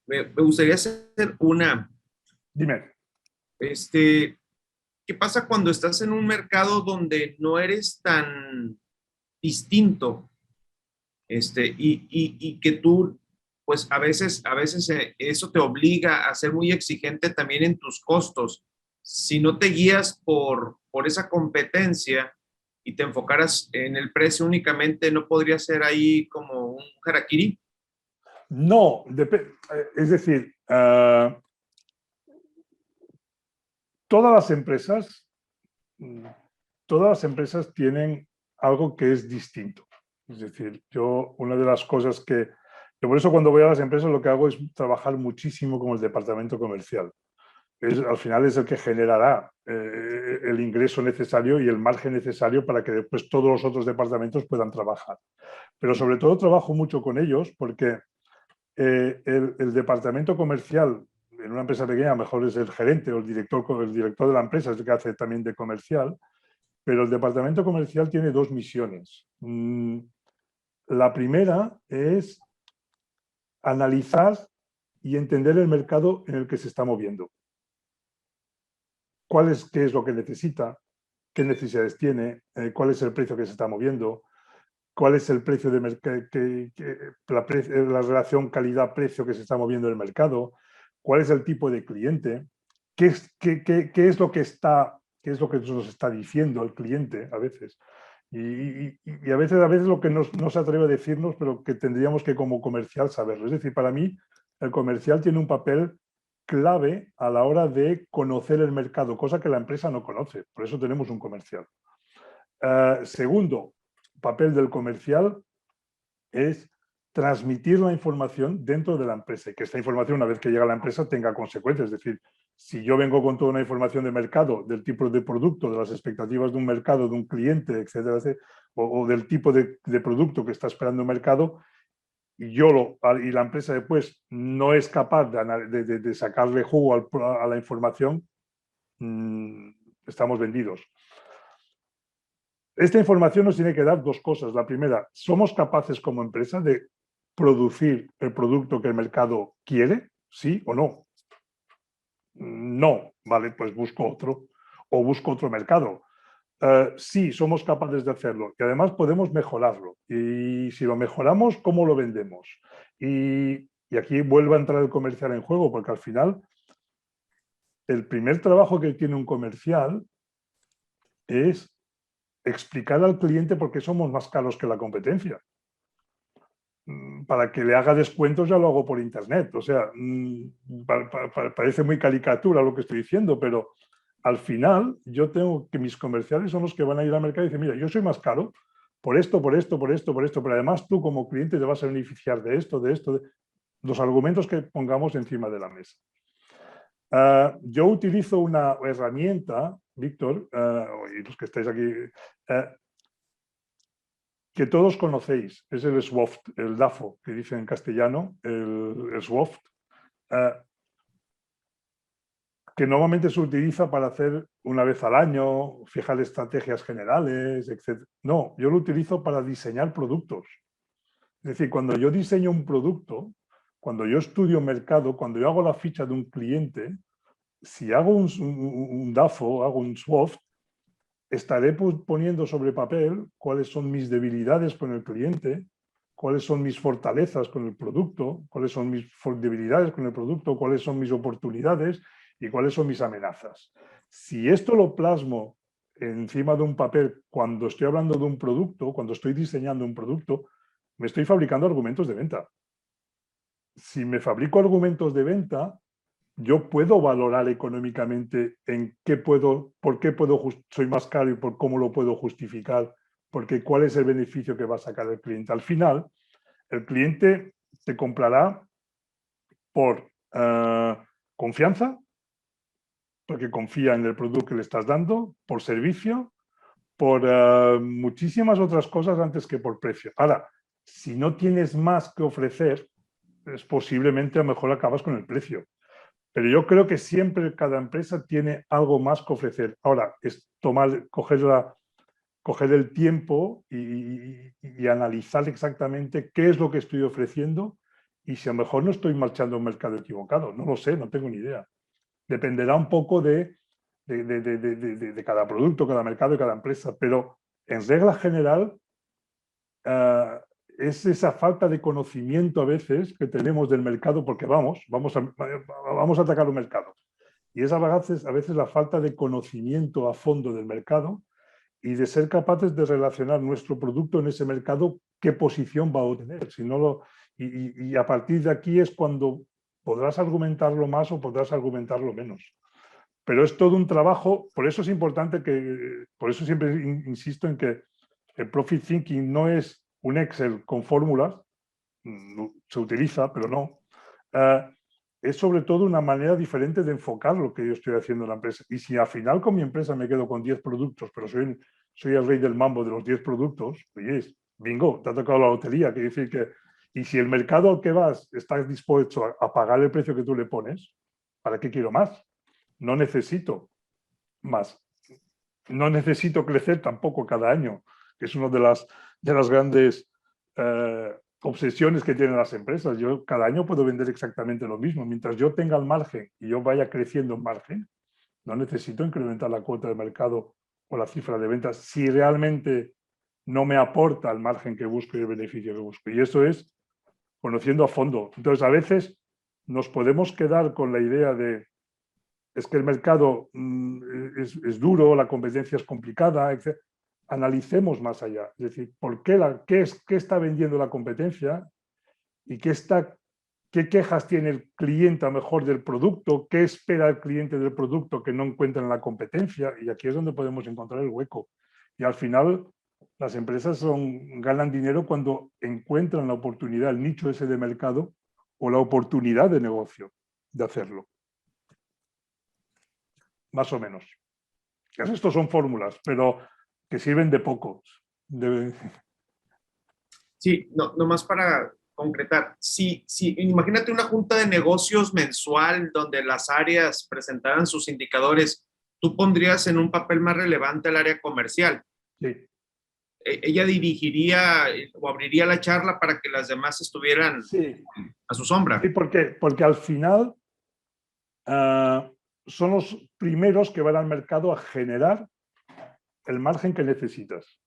Me gustaría hacer una. Dime. ¿Qué pasa cuando estás en un mercado donde no eres tan distinto? Y que tú, pues a veces eso te obliga a ser muy exigente también en tus costos. Si no te guías por esa competencia y te enfocaras en el precio únicamente, ¿no podría ser ahí como un harakiri? No, es decir, todas las empresas tienen algo que es distinto. Es decir, una de las cosas que por eso cuando voy a las empresas lo que hago es trabajar muchísimo con el departamento comercial. Al final es el que generará el ingreso necesario y el margen necesario para que después todos los otros departamentos puedan trabajar. Pero sobre todo trabajo mucho con ellos porque el departamento comercial en una empresa pequeña a lo mejor es el gerente o el director de la empresa, es el que hace también de comercial, pero el departamento comercial tiene dos misiones. La primera es analizar y entender el mercado en el que se está moviendo. ¿Qué es lo que necesita? ¿Qué necesidades tiene? ¿Cuál es el precio que se está moviendo? ¿Cuál es el precio de la relación calidad-precio que se está moviendo en el mercado? ¿Cuál es el tipo de cliente? ¿Qué es lo que nos está diciendo el cliente a veces? Y a veces lo que no se atreve a decirnos, pero que tendríamos que como comercial saberlo. Es decir, para mí el comercial tiene un papel clave a la hora de conocer el mercado, cosa que la empresa no conoce. Por eso tenemos un comercial. Segundo papel del comercial es transmitir la información dentro de la empresa y que esta información, una vez que llega a la empresa, tenga consecuencias. Es decir, si yo vengo con toda una información de mercado, del tipo de producto, de las expectativas de un mercado, de un cliente, etcétera, o del tipo de producto que está esperando el mercado, y la empresa después no es capaz de sacarle jugo a la información, estamos vendidos. Esta información nos tiene que dar dos cosas. La primera, ¿somos capaces como empresa de producir el producto que el mercado quiere? ¿Sí o no? No, vale, pues busco otro mercado. Sí, somos capaces de hacerlo y además podemos mejorarlo. Y si lo mejoramos, ¿cómo lo vendemos? Y aquí vuelve a entrar el comercial en juego, porque al final el primer trabajo que tiene un comercial es explicar al cliente por qué somos más caros que la competencia. para que le haga descuentos ya lo hago por internet. O sea, parece muy caricatura lo que estoy diciendo, pero al final yo tengo que mis comerciales son los que van a ir al mercado y dicen, mira, yo soy más caro por esto, por esto, por esto, por esto, pero además tú como cliente te vas a beneficiar de esto, de los argumentos que pongamos encima de la mesa. Yo utilizo una herramienta, Víctor, y los que estáis aquí, que todos conocéis, es el SWOT, el DAFO, que dice en castellano, el SWOT, que normalmente se utiliza para hacer una vez al año, fijar estrategias generales, etc. No, yo lo utilizo para diseñar productos. Es decir, cuando yo diseño un producto, cuando yo estudio mercado, cuando yo hago la ficha de un cliente, si hago un DAFO, hago un SWOT, estaré poniendo sobre papel cuáles son mis debilidades con el cliente, cuáles son mis fortalezas con el producto, cuáles son mis debilidades con el producto, cuáles son mis oportunidades y cuáles son mis amenazas. Si esto lo plasmo encima de un papel cuando estoy hablando de un producto, cuando estoy diseñando un producto, me estoy fabricando argumentos de venta. Si me fabrico argumentos de venta, yo puedo valorar económicamente en qué puedo, por qué soy más caro y por cómo lo puedo justificar, porque cuál es el beneficio que va a sacar el cliente. Al final, el cliente te comprará por confianza, porque confía en el producto que le estás dando, por servicio, por muchísimas otras cosas antes que por precio. Ahora, si no tienes más que ofrecer, posiblemente a lo mejor acabas con el precio. Pero yo creo que siempre cada empresa tiene algo más que ofrecer. Ahora, es coger el tiempo y analizar exactamente qué es lo que estoy ofreciendo y si a lo mejor no estoy marchando a un mercado equivocado. No lo sé, no tengo ni idea. Dependerá un poco de cada producto, cada mercado y cada empresa, pero en regla general es esa falta de conocimiento a veces que tenemos del mercado porque vamos a atacar un mercado. Y es a veces la falta de conocimiento a fondo del mercado y de ser capaces de relacionar nuestro producto en ese mercado, qué posición va a obtener. Si no y a partir de aquí es cuando podrás argumentarlo más o podrás argumentarlo menos. Pero es todo un trabajo, por eso es importante por eso siempre insisto en que el Profit Thinking no es un Excel con fórmulas, se utiliza, pero no. Es sobre todo una manera diferente de enfocar lo que yo estoy haciendo en la empresa. Y si al final con mi empresa me quedo con 10 productos, pero soy el rey del mambo de los 10 productos, oye, bingo, te ha tocado la lotería. Quiere decir que, y si el mercado al que vas está dispuesto a pagar el precio que tú le pones, ¿para qué quiero más? No necesito más. No necesito crecer tampoco cada año, que es una de las grandes obsesiones que tienen las empresas. Yo cada año puedo vender exactamente lo mismo. Mientras yo tenga el margen y yo vaya creciendo en margen, no necesito incrementar la cuota de mercado o la cifra de ventas si realmente no me aporta el margen que busco y el beneficio que busco. Y eso es conociendo a fondo. Entonces, a veces nos podemos quedar con la idea de es que el mercado es duro, la competencia es complicada, etc. Analicemos más allá. Es decir, ¿qué está vendiendo la competencia? ¿Y qué quejas tiene el cliente a lo mejor del producto? ¿Qué espera el cliente del producto que no encuentra en la competencia? Y aquí es donde podemos encontrar el hueco. Y al final, las empresas ganan dinero cuando encuentran la oportunidad, el nicho ese de mercado o la oportunidad de negocio de hacerlo. Más o menos. Estos son fórmulas, pero que sirven de poco. Sí, nomás para concretar. Imagínate una junta de negocios mensual donde las áreas presentaran sus indicadores. Tú pondrías en un papel más relevante el área comercial. Sí. Ella dirigiría o abriría la charla para que las demás estuvieran a su sombra. Sí, porque al final son los primeros que van al mercado a generar el margen que necesitas.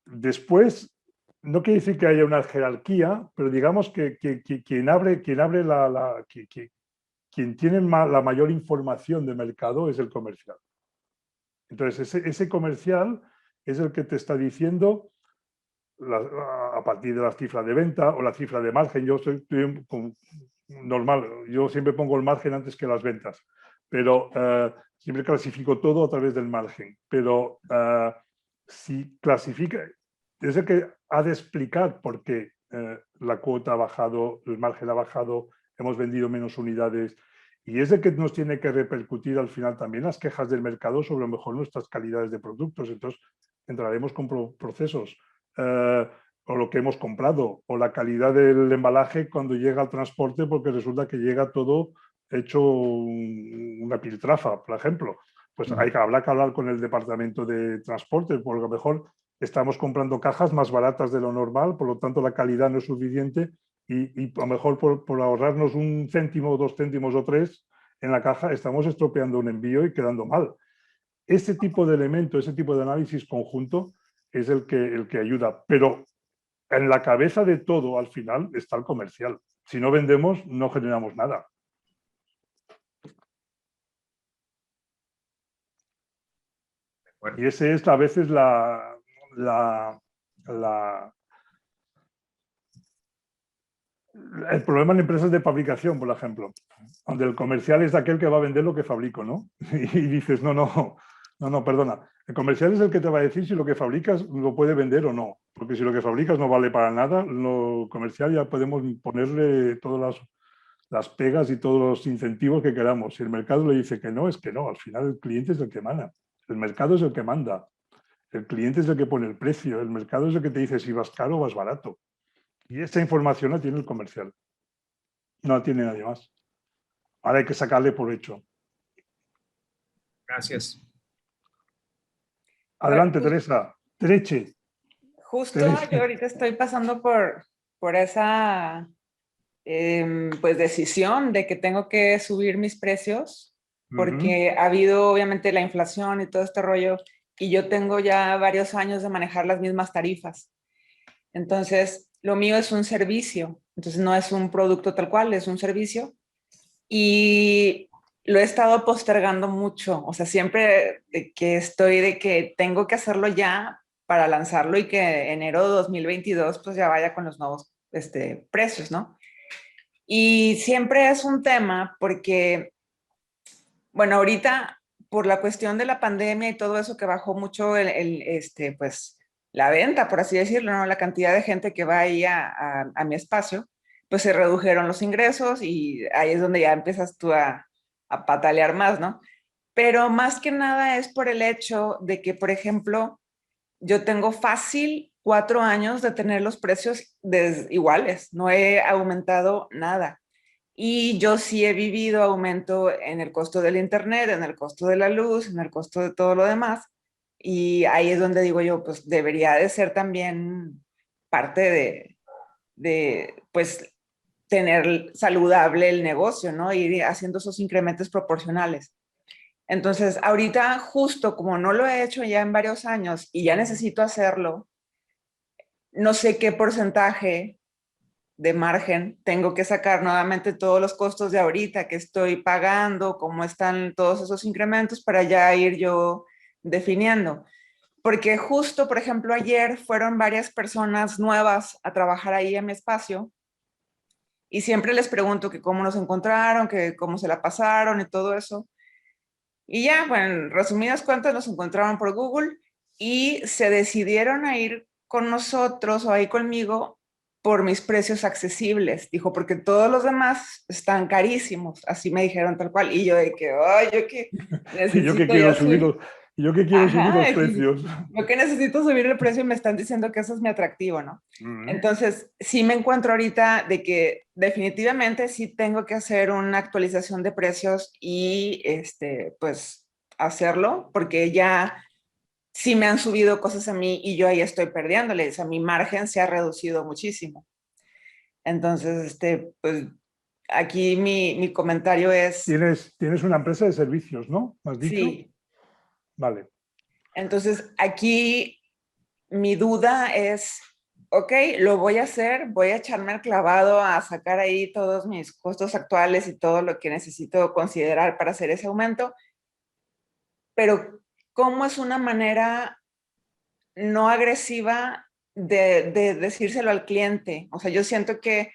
Después, no quiere decir que haya una jerarquía, pero digamos que quien tiene la mayor información de mercado es el comercial. Entonces, ese comercial es el que te está diciendo a partir de la cifra de venta o la cifra de margen. Yo estoy normal, yo siempre pongo el margen antes que las ventas, pero siempre clasifico todo a través del margen. Pero si clasifica, es el que ha de explicar por qué la cuota ha bajado, el margen ha bajado, hemos vendido menos unidades, y es el que nos tiene que repercutir al final también las quejas del mercado sobre a lo mejor nuestras calidades de productos. Entonces entraremos con procesos o lo que hemos comprado o la calidad del embalaje cuando llega al transporte, porque resulta que llega todo hecho una piltrafa, por ejemplo. Pues habrá que hablar con el departamento de transporte, porque a lo mejor estamos comprando cajas más baratas de lo normal, por lo tanto la calidad no es suficiente y a lo mejor por ahorrarnos 1 céntimo, 2 céntimos o 3 en la caja estamos estropeando un envío y quedando mal. Ese tipo de elemento, ese tipo de análisis conjunto es el que ayuda, pero en la cabeza de todo al final está el comercial. Si no vendemos, no generamos nada. Y ese es a veces el problema en empresas de fabricación, por ejemplo, donde el comercial es aquel que va a vender lo que fabrico, ¿no? Y dices, no, perdona. El comercial es el que te va a decir si lo que fabricas lo puede vender o no. Porque si lo que fabricas no vale para nada, lo comercial ya podemos ponerle todas las pegas y todos los incentivos que queramos. Si el mercado le dice que no, es que no. Al final el cliente es el que manda. El mercado es el que manda. El cliente es el que pone el precio. El mercado es el que te dice si vas caro o vas barato. Y esa información la tiene el comercial. No la tiene nadie más. Ahora hay que sacarle provecho. Gracias. Adelante, Teresa. Tereche. Justo Teresa. yo ahorita estoy pasando por esa pues decisión de que tengo que subir mis precios porque ha habido obviamente la inflación y todo este rollo y yo tengo ya varios años de manejar las mismas tarifas. Entonces, lo mío es un servicio, entonces no es un producto tal cual, es un servicio y lo he estado postergando mucho, o sea, siempre de que tengo que hacerlo ya para lanzarlo y que enero de 2022 pues ya vaya con los nuevos precios, ¿no? Y siempre es un tema porque, bueno, ahorita por la cuestión de la pandemia y todo eso que bajó mucho pues la venta, por así decirlo, ¿no? La cantidad de gente que va ahí a mi espacio, pues se redujeron los ingresos y ahí es donde ya empiezas tú a patalear más, ¿no? Pero más que nada es por el hecho de que, por ejemplo, yo tengo fácil 4 años de tener los precios iguales, no he aumentado nada. Y yo sí he vivido aumento en el costo del internet, en el costo de la luz, en el costo de todo lo demás. Y ahí es donde digo yo, pues debería de ser también parte pues, tener saludable el negocio, ¿no? Ir haciendo esos incrementos proporcionales. Entonces, ahorita justo como no lo he hecho ya en varios años y ya necesito hacerlo, no sé qué porcentaje de margen tengo que sacar nuevamente todos los costos de ahorita que estoy pagando, cómo están todos esos incrementos para ya ir yo definiendo. Porque justo, por ejemplo, ayer fueron varias personas nuevas a trabajar ahí en mi espacio y siempre les pregunto que cómo nos encontraron, que cómo se la pasaron y todo eso. Y ya, bueno, en resumidas cuentas nos encontraron por Google y se decidieron a ir con nosotros o ahí conmigo por mis precios accesibles. Dijo, porque todos los demás están carísimos. Así me dijeron tal cual. Y yo de que, ay, yo que necesito yo que quiero subir los precios. Yo que necesito subir el precio y me están diciendo que eso es mi atractivo, ¿no? Entonces, sí me encuentro ahorita de que definitivamente sí tengo que hacer una actualización de precios y, pues, hacerlo, porque ya sí me han subido cosas a mí y yo ahí estoy perdiéndole. O sea, mi margen se ha reducido muchísimo. Entonces, pues, aquí mi comentario es... Tienes una empresa de servicios, ¿no? ¿Me has dicho? Sí. Vale. Entonces, aquí mi duda es, ok, lo voy a hacer, voy a echarme el clavado a sacar ahí todos mis costos actuales y todo lo que necesito considerar para hacer ese aumento, pero ¿cómo es una manera no agresiva de decírselo al cliente. O sea, yo siento que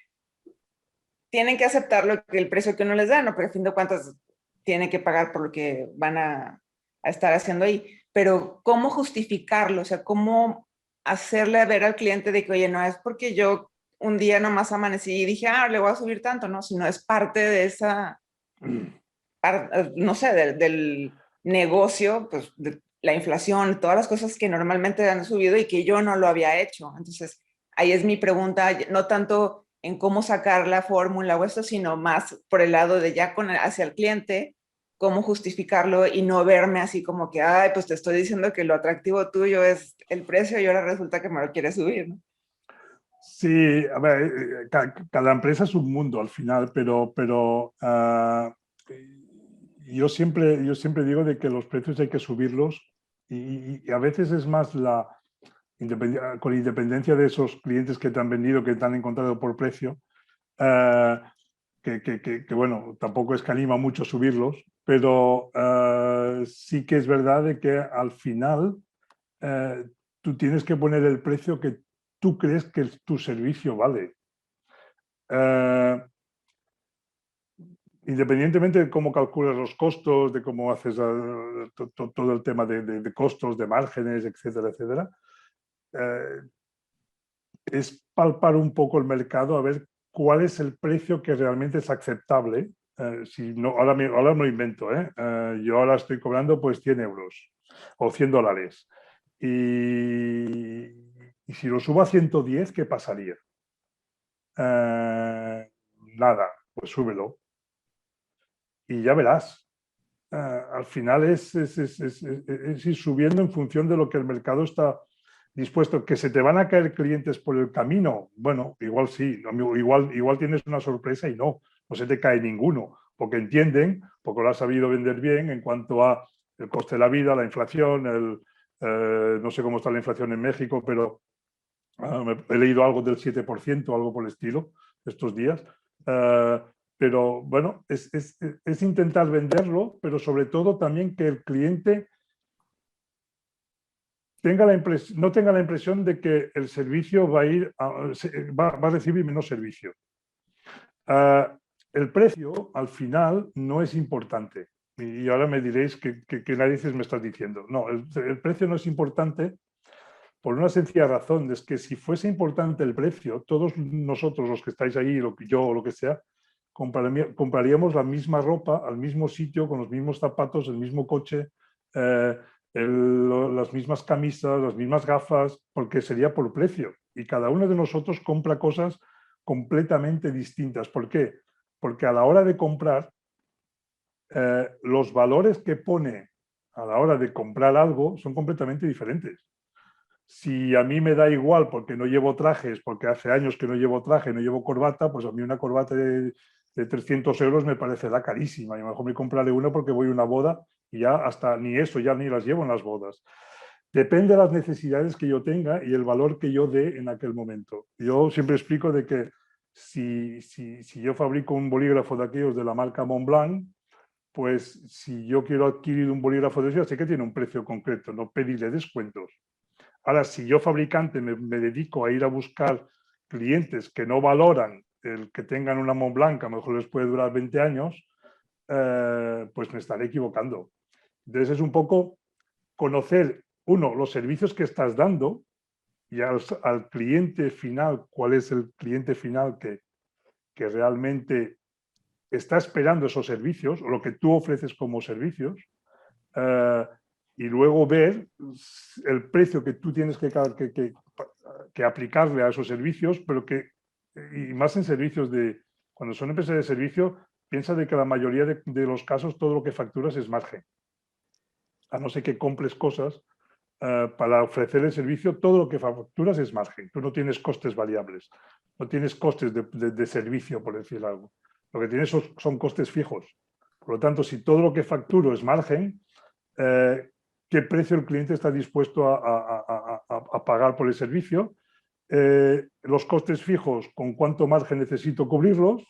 tienen que aceptar el precio que uno les da, ¿no? Porque a fin de cuentas tienen que pagar por lo que van a estar haciendo ahí. Pero ¿cómo justificarlo? O sea, ¿cómo hacerle ver al cliente de que, oye, no es porque yo un día nomás amanecí y dije, le voy a subir tanto, ¿no? Sino es parte de esa, no sé, del negocio, pues de la inflación, todas las cosas que normalmente han subido y que yo no lo había hecho. Entonces, ahí es mi pregunta, no tanto en cómo sacar la fórmula o esto, sino más por el lado de ya hacia el cliente, cómo justificarlo y no verme así como que, pues te estoy diciendo que lo atractivo tuyo es el precio y ahora resulta que me lo quieres subir, ¿no? Sí, a ver, cada empresa es un mundo al final, pero yo siempre digo de que los precios hay que subirlos y a veces es más con independencia de esos clientes que te han vendido, que te han encontrado por precio, que bueno, tampoco es que anima mucho subirlos, pero sí que es verdad de que al final tú tienes que poner el precio que tú crees que tu servicio vale. Independientemente de cómo calculas los costos, de cómo haces todo el tema de costos, de márgenes, etcétera, etcétera, es palpar un poco el mercado a ver cuál es el precio que realmente es aceptable. Si no, ahora no invento, yo ahora estoy cobrando pues 100 euros o 100 dólares. Y si lo subo a 110, ¿qué pasaría? Nada, pues súbelo. Y ya verás. Al final es ir subiendo en función de lo que el mercado está dispuesto. ¿Que se te van a caer clientes por el camino? Bueno, igual sí, igual tienes una sorpresa y no se te cae ninguno, porque entienden, porque lo has sabido vender bien en cuanto a el coste de la vida, la inflación, no sé cómo está la inflación en México, pero he leído algo del 7%, algo por el estilo, estos días. Pero bueno, es intentar venderlo, pero sobre todo también que el cliente no tenga la impresión de que el servicio va a recibir menos servicio. El precio, al final, no es importante. Y ahora me diréis que narices me estás diciendo. No, el precio no es importante por una sencilla razón, es que si fuese importante el precio, todos nosotros, los que estáis ahí, yo o lo que sea, compraríamos la misma ropa al mismo sitio, con los mismos zapatos, el mismo coche, las mismas camisas, las mismas gafas, porque sería por precio. Y cada uno de nosotros compra cosas completamente distintas. ¿Por qué? Porque a la hora de comprar, los valores que pone a la hora de comprar algo son completamente diferentes. Si a mí me da igual porque no llevo trajes, porque hace años que no llevo traje, no llevo corbata, pues a mí una corbata de 300 euros me parecerá carísima. Y a lo mejor me compraré una porque voy a una boda y ya hasta ni eso, ya ni las llevo en las bodas. Depende de las necesidades que yo tenga y el valor que yo dé en aquel momento. Yo siempre explico de que si yo fabrico un bolígrafo de aquellos de la marca Montblanc, pues si yo quiero adquirir un bolígrafo de esos, sé que tiene un precio concreto, no pedirle descuentos. Ahora, si yo fabricante me dedico a ir a buscar clientes que no valoran el que tengan una Montblanc, a lo mejor les puede durar 20 años, pues me estaré equivocando. Entonces es un poco conocer, uno, los servicios que estás dando y al cliente final, cuál es el cliente final que realmente está esperando esos servicios o lo que tú ofreces como servicios. Y luego ver el precio que tú tienes que aplicarle a esos servicios, pero y más en servicios cuando son empresas de servicio, piensa de que la mayoría de los casos todo lo que facturas es margen. A no ser que compres cosas, para ofrecer el servicio, todo lo que facturas es margen. Tú no tienes costes variables, no tienes costes de servicio, por decir algo. Lo que tienes son costes fijos. Por lo tanto, si todo lo que facturo es margen, ¿qué precio el cliente está dispuesto a pagar por el servicio? Los costes fijos, ¿con cuánto margen necesito cubrirlos?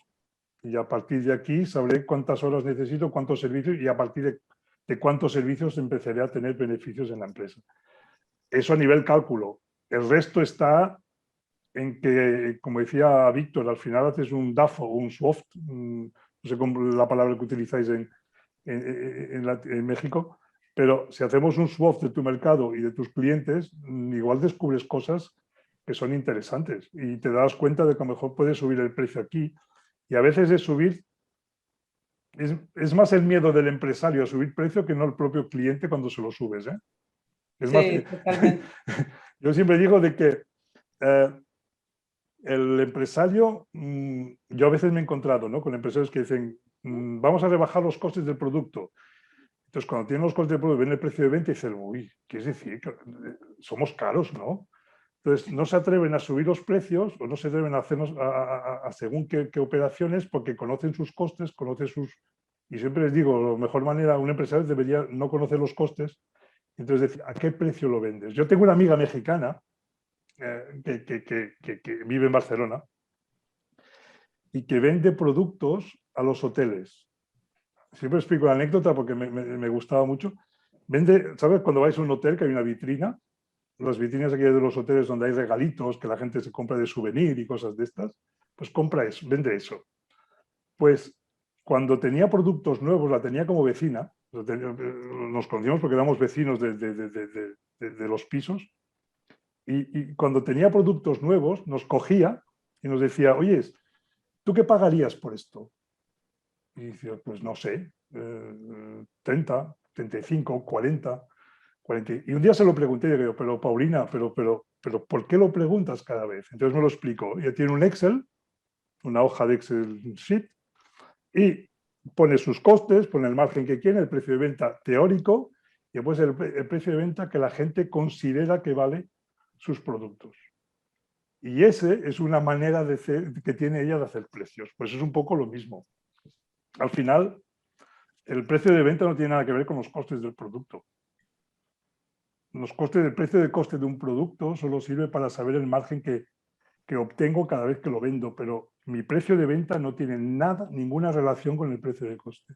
Y a partir de aquí sabré cuántas horas necesito, cuántos servicios, y a partir de cuántos servicios empezaré a tener beneficios en la empresa. Eso a nivel cálculo. El resto está en que, como decía Víctor, al final haces un DAFO o un SWOT, no sé cómo la palabra que utilizáis en México, pero si hacemos un SWOT de tu mercado y de tus clientes, igual descubres cosas que son interesantes y te das cuenta de que a lo mejor puedes subir el precio aquí. Y a veces es subir, es más el miedo del empresario a subir precio que no el propio cliente cuando se lo subes. Es más, Sí, totalmente. yo siempre digo de que el empresario, yo a veces me he encontrado, ¿no?, con empresarios que dicen, vamos a rebajar los costes del producto. Entonces, cuando tienen los costes del producto, ven el precio de venta y dicen, uy, ¿qué es decir? Somos caros, ¿no? Entonces, no se atreven a subir los precios o no se atreven a hacernos a según qué operaciones porque conocen sus costes, conocen sus... Y siempre les digo, la mejor manera, un empresario debería no conocer los costes, entonces decir, ¿a qué precio lo vendes? Yo tengo una amiga mexicana que vive en Barcelona y que vende productos a los hoteles. Siempre explico la anécdota porque me gustaba mucho. Vende, ¿sabes? Cuando vais a un hotel que hay una vitrina, las vitrinas aquí de los hoteles donde hay regalitos que la gente se compra de souvenir y cosas de estas, pues compra eso, vende eso. Pues cuando tenía productos nuevos, la tenía como vecina, nos conocimos porque éramos vecinos de los pisos, y cuando tenía productos nuevos nos cogía y nos decía, oye, ¿tú qué pagarías por esto? Y decía, pues no sé, 30, 35, 40, 40. Y un día se lo pregunté y digo, pero Paulina, pero ¿por qué lo preguntas cada vez? Entonces me lo explicó. Ella tiene un Excel, una hoja de Excel sheet, y pone sus costes, pone el margen que quiere, el precio de venta teórico, y después el precio de venta que la gente considera que vale sus productos. Y ese es una manera que tiene ella de hacer precios. Pues es un poco lo mismo. Al final, el precio de venta no tiene nada que ver con los costes del producto. El precio de coste de un producto solo sirve para saber el margen que obtengo cada vez que lo vendo, pero mi precio de venta no tiene ninguna relación con el precio de coste.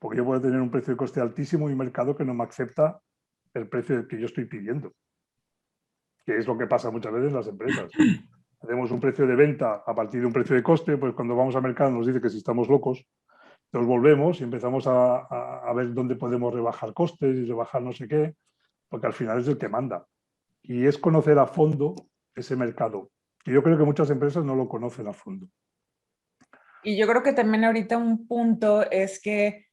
Porque yo puedo tener un precio de coste altísimo y un mercado que no me acepta el precio que yo estoy pidiendo, que es lo que pasa muchas veces en las empresas. Hacemos un precio de venta a partir de un precio de coste, pues cuando vamos al mercado nos dice que si estamos locos, nos volvemos y empezamos a ver dónde podemos rebajar costes y rebajar no sé qué, porque al final es el que manda. Y es conocer a fondo ese mercado. Y yo creo que muchas empresas no lo conocen a fondo. Y yo creo que también ahorita un punto es que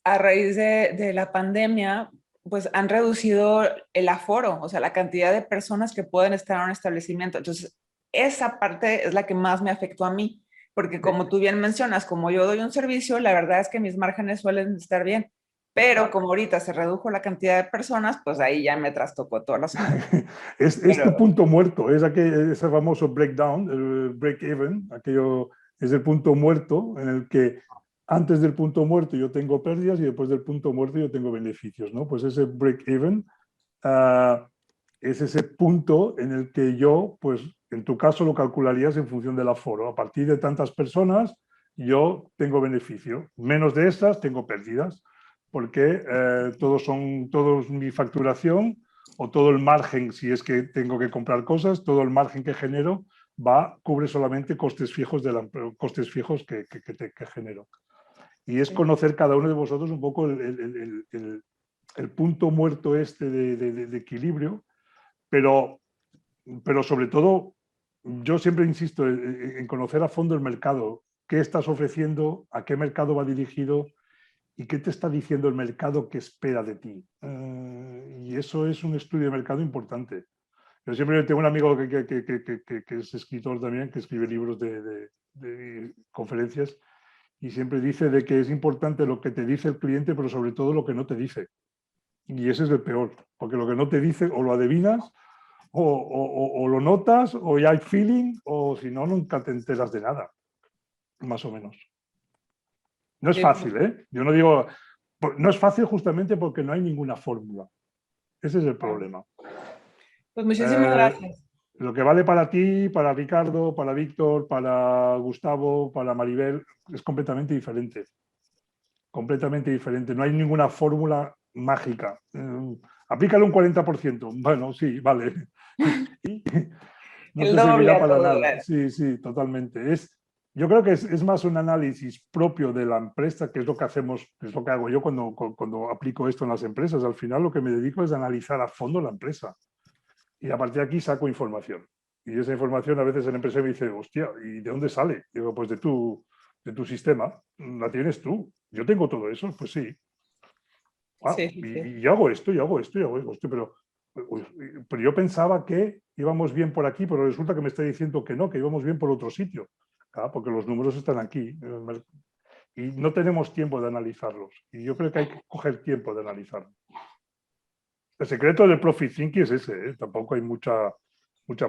a raíz de la pandemia, pues han reducido el aforo, o sea, la cantidad de personas que pueden estar en un establecimiento. Entonces, esa parte es la que más me afectó a mí, porque como tú bien mencionas, como yo doy un servicio, la verdad es que mis márgenes suelen estar bien, pero como ahorita se redujo la cantidad de personas, pues ahí ya me trastocó todas las cosas. Es tu punto muerto, es ese famoso breakdown, el break-even, aquello es el punto muerto en el que antes del punto muerto yo tengo pérdidas y después del punto muerto yo tengo beneficios, ¿no? Pues ese break-even es ese punto en el que yo, pues en tu caso lo calcularías en función del aforo. A partir de tantas personas yo tengo beneficio, menos de esas tengo pérdidas, porque todos mi facturación o todo el margen, si es que tengo que comprar cosas, todo el margen que genero cubre solamente costes fijos, que genero. Y es conocer cada uno de vosotros un poco el punto muerto de equilibrio, pero sobre todo yo siempre insisto en conocer a fondo el mercado, qué estás ofreciendo, a qué mercado va dirigido y qué te está diciendo el mercado que espera de ti. Y eso es un estudio de mercado importante. Yo siempre tengo un amigo que es escritor también, que escribe libros de conferencias, y siempre dice de que es importante lo que te dice el cliente, pero sobre todo lo que no te dice. Y ese es el peor, porque lo que no te dice o lo adivinas, o lo notas, o ya hay feeling, o si no, nunca te enteras de nada, más o menos. No es fácil, ¿eh? Yo no digo... No es fácil justamente porque no hay ninguna fórmula. Ese es el problema. Pues muchísimas gracias. Lo que vale para ti, para Ricardo, para Víctor, para Gustavo, para Maribel, es completamente diferente. Completamente diferente. No hay ninguna fórmula mágica. Aplícale un 40%. Bueno, sí, vale. Y no El te servirá doble, para todo, nada. Sí, sí, totalmente. Yo creo que es más un análisis propio de la empresa, que es lo que hacemos, es lo que hago yo cuando aplico esto en las empresas. Al final lo que me dedico es a analizar a fondo la empresa. Y a partir de aquí saco información. Y esa información a veces el empresario me dice, hostia, ¿y de dónde sale? Digo, pues de tu sistema, la tienes tú. Yo tengo todo eso, pues sí. Ah, Sí, sí, sí. y yo hago esto, y hago esto, y hago esto, pero yo pensaba que íbamos bien por aquí, pero resulta que me está diciendo que no, que íbamos bien por otro sitio. Claro, porque los números están aquí. Y no tenemos tiempo de analizarlos. Y yo creo que hay que coger tiempo de analizarlos. El secreto del Profit Thinking es ese, ¿eh? Tampoco hay mucha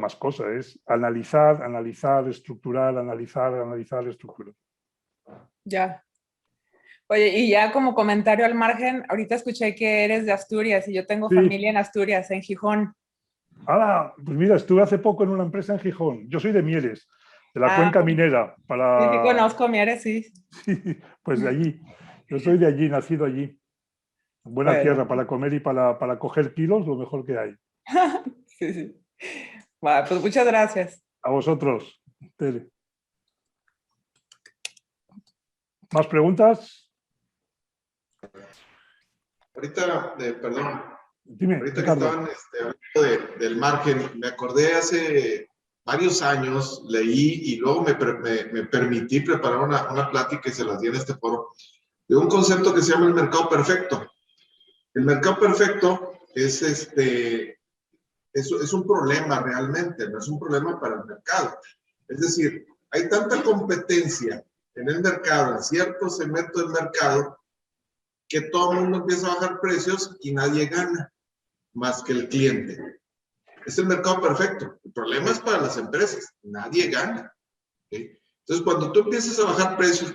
más cosa. Es analizar, estructurar, analizar, estructurar. Ya. Oye, y ya como comentario al margen, ahorita escuché que eres de Asturias y yo tengo Sí. familia en Asturias, en Gijón. Ahora, pues mira, estuve hace poco en una empresa en Gijón. Yo soy de Mieres, de la cuenca minera. Sí, conozco Mieres, sí. Sí, pues de allí. Yo soy de allí, nacido allí. Buena Bueno. tierra para comer y para coger kilos, lo mejor que hay. Sí, sí. Bueno, pues muchas gracias. A vosotros, Tere. ¿Más preguntas? Ahorita, perdón, Dime, ahorita Ricardo. que estaban hablando del margen, me acordé hace varios años, leí y luego me permití preparar una plática y se las di en este foro, de un concepto que se llama el mercado perfecto. El mercado perfecto es un problema realmente, no es un problema para el mercado. Es decir, hay tanta competencia en el mercado, en ciertos segmentos del mercado, que todo el mundo empieza a bajar precios y nadie gana más que el cliente. Es el mercado perfecto. El problema es para las empresas. Nadie gana. ¿Sí? Entonces, cuando tú empiezas a bajar precios,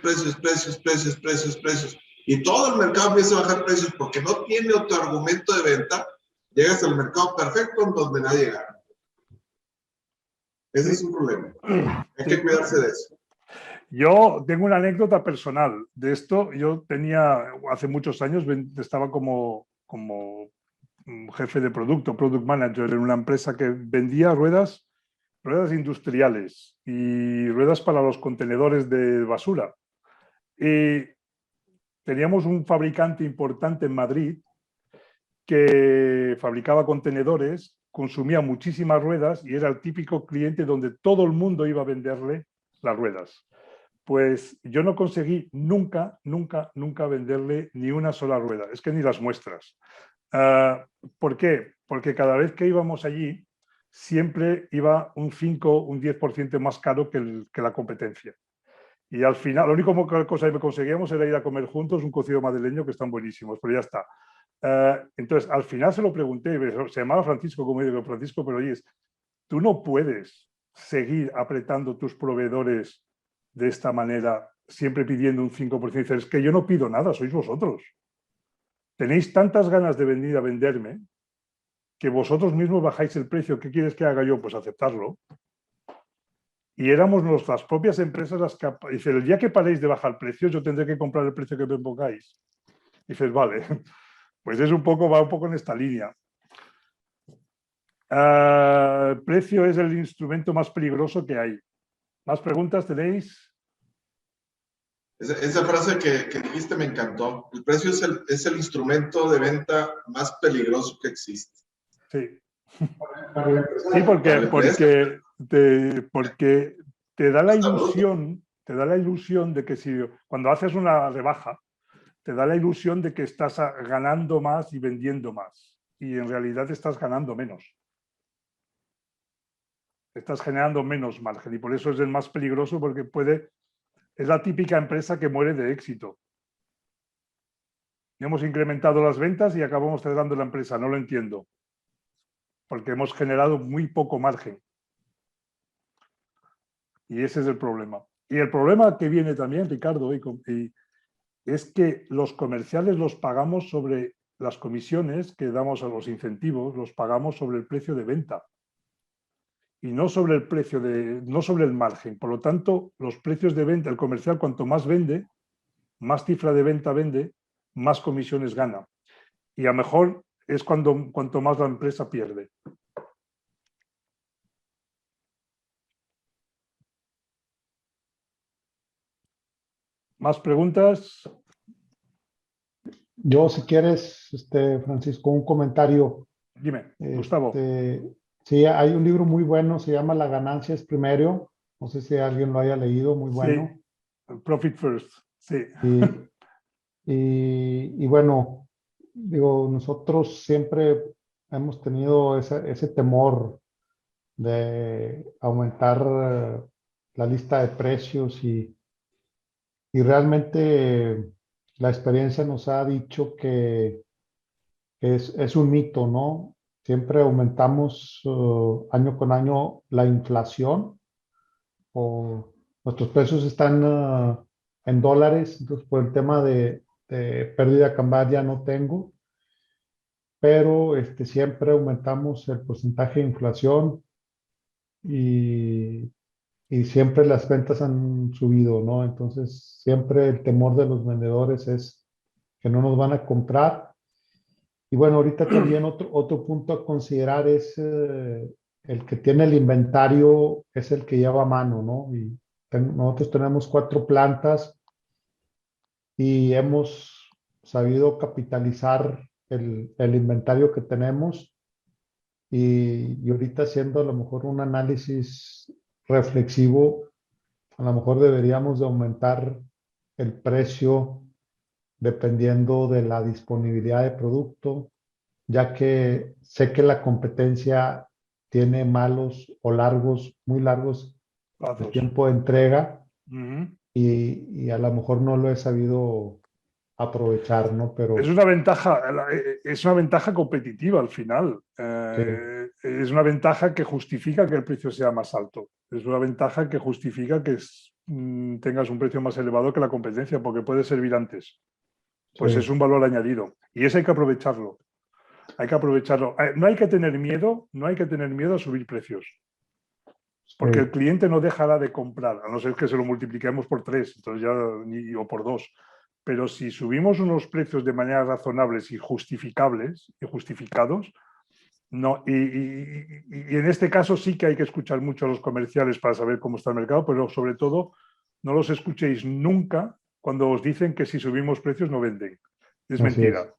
y todo el mercado empieza a bajar precios porque no tiene otro argumento de venta, llegas al mercado perfecto en donde nadie gana. Ese es un problema. Hay que cuidarse de eso. Yo tengo una anécdota personal de esto. Yo tenía, hace muchos años, estaba como jefe de producto, product manager, en una empresa que vendía ruedas industriales y ruedas para los contenedores de basura. Y teníamos un fabricante importante en Madrid que fabricaba contenedores, consumía muchísimas ruedas y era el típico cliente donde todo el mundo iba a venderle las ruedas. Pues yo no conseguí nunca venderle ni una sola rueda, es que ni las muestras. ¿Por qué? Porque cada vez que íbamos allí, siempre iba un 5, un 10% más caro que la competencia. Y al final, la única cosa que conseguíamos era ir a comer juntos un cocido madrileño que están buenísimos, pero ya está. Entonces, al final se lo pregunté, se llamaba Francisco, como digo, Francisco, pero oye, tú no puedes seguir apretando tus proveedores de esta manera, siempre pidiendo un 5%. Es que yo no pido nada, sois vosotros. Tenéis tantas ganas de venir a venderme que vosotros mismos bajáis el precio. ¿Qué quieres que haga yo? Pues aceptarlo. Y éramos nuestras propias empresas las que... Dice, el día que paréis de bajar precios, yo tendré que comprar el precio que me pongáis. Dices, vale, pues va un poco en esta línea. El precio es el instrumento más peligroso que hay. ¿Más preguntas tenéis? Esa frase que dijiste me encantó. El precio es el instrumento de venta más peligroso que existe. Sí. Sí, porque te da la ilusión de que cuando haces una rebaja, te da la ilusión de que estás ganando más y vendiendo más. Y en realidad estás ganando menos. Estás generando menos margen y por eso es el más peligroso, porque es la típica empresa que muere de éxito. Hemos incrementado las ventas y acabamos cerrando la empresa. No lo entiendo. Porque hemos generado muy poco margen. Y ese es el problema. Y el problema que viene también, Ricardo, es que los comerciales los pagamos sobre las comisiones que damos a los incentivos, los pagamos sobre el precio de venta. Y no sobre el precio no sobre el margen. Por lo tanto, los precios de venta, el comercial, cuanto más vende, más cifra de venta vende, más comisiones gana. Y a lo mejor es cuanto más la empresa pierde. ¿Más preguntas? Yo, si quieres, Francisco, un comentario. Dime, Gustavo. Sí, hay un libro muy bueno, se llama La ganancia es primero. No sé si alguien lo haya leído, muy bueno. Sí, Profit First, sí. Y bueno, digo, nosotros siempre hemos tenido ese temor de aumentar la lista de precios y realmente la experiencia nos ha dicho que es un mito, ¿no? Siempre aumentamos año con año la inflación o nuestros precios están en dólares, entonces por el tema de pérdida cambiaria no tengo, pero siempre aumentamos el porcentaje de inflación y siempre las ventas han subido, ¿no? Entonces siempre el temor de los vendedores es que no nos van a comprar. Y bueno, ahorita también otro punto a considerar es el que tiene el inventario, es el que lleva a mano, ¿no? Y nosotros tenemos 4 plantas y hemos sabido capitalizar el inventario que tenemos y ahorita haciendo a lo mejor un análisis reflexivo, a lo mejor deberíamos de aumentar el precio dependiendo de la disponibilidad de producto, ya que sé que la competencia tiene malos o largos, muy largos de tiempo de entrega y a lo mejor no lo he sabido aprovechar, ¿no? Pero es una ventaja competitiva al final. Es una ventaja que justifica que el precio sea más alto. Es una ventaja que justifica que tengas un precio más elevado que la competencia, porque puede servir antes. Pues sí. Es un valor añadido. Y eso hay que aprovecharlo. Hay que aprovecharlo. No hay que tener miedo a subir precios. Porque el cliente no dejará de comprar, a no ser que se lo multipliquemos por 3, entonces ya, o por 2. Pero si subimos unos precios de manera razonables y justificables y justificados, no, y en este caso sí que hay que escuchar mucho a los comerciales para saber cómo está el mercado, pero sobre todo no los escuchéis nunca cuando os dicen que si subimos precios no venden. Es mentira.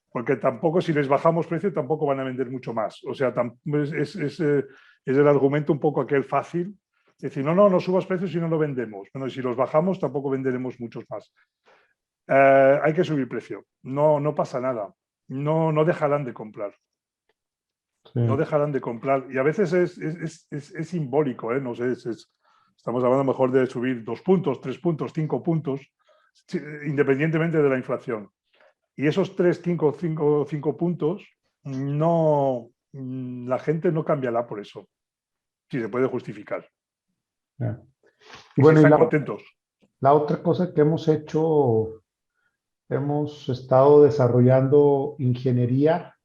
Porque tampoco, si les bajamos precio, tampoco van a vender mucho más. O sea, es el argumento un poco aquel fácil. Es decir, no subas precios si no lo vendemos. Bueno, y si los bajamos, tampoco venderemos muchos más. Hay que subir precio. No pasa nada. No dejarán de comprar. Sí. No dejarán de comprar. Y a veces es simbólico, ¿eh? No sé, estamos hablando mejor de subir 2 puntos, 3 puntos, 5 puntos, independientemente de la inflación. Y esos 3, 5 puntos, la gente no cambiará por eso. Si se puede justificar. Yeah. Y bueno, si están contentos. La otra cosa que hemos hecho, hemos estado desarrollando ingeniería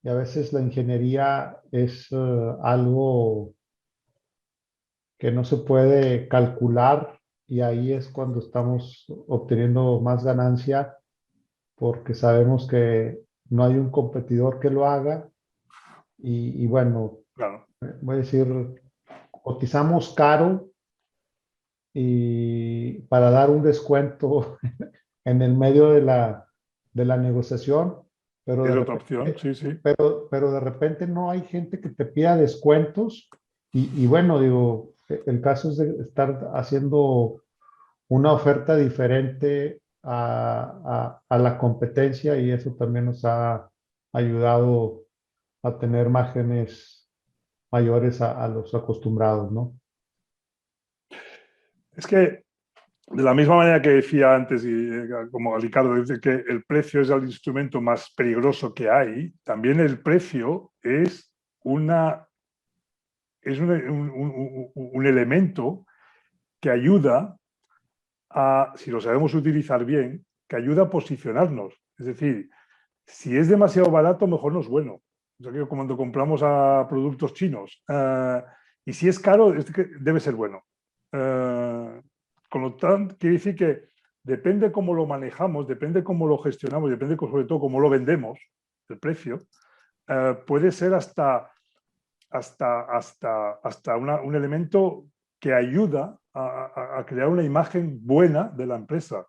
y a veces la ingeniería es algo que no se puede calcular y ahí es cuando estamos obteniendo más ganancia porque sabemos que no hay un competidor que lo haga y bueno, claro. Voy a decir, cotizamos caro y para dar un descuento en el medio de la negociación, pero es de otra repente, opción, sí. Pero de repente no hay gente que te pida descuentos y bueno, digo, el caso es de estar haciendo una oferta diferente a la competencia y eso también nos ha ayudado a tener márgenes mayores a los acostumbrados, ¿no? Es que de la misma manera que decía antes, como Ricardo dice que el precio es el instrumento más peligroso que hay, también el precio es un elemento que ayuda a, si lo sabemos utilizar bien, que ayuda a posicionarnos. Es decir, si es demasiado barato, mejor no es bueno. Yo creo que cuando compramos a productos chinos, y si es caro, es que debe ser bueno. Con lo tanto, quiere decir que depende cómo lo manejamos, depende cómo lo gestionamos, depende sobre todo cómo lo vendemos, el precio, puede ser hasta un elemento que ayuda a crear una imagen buena de la empresa.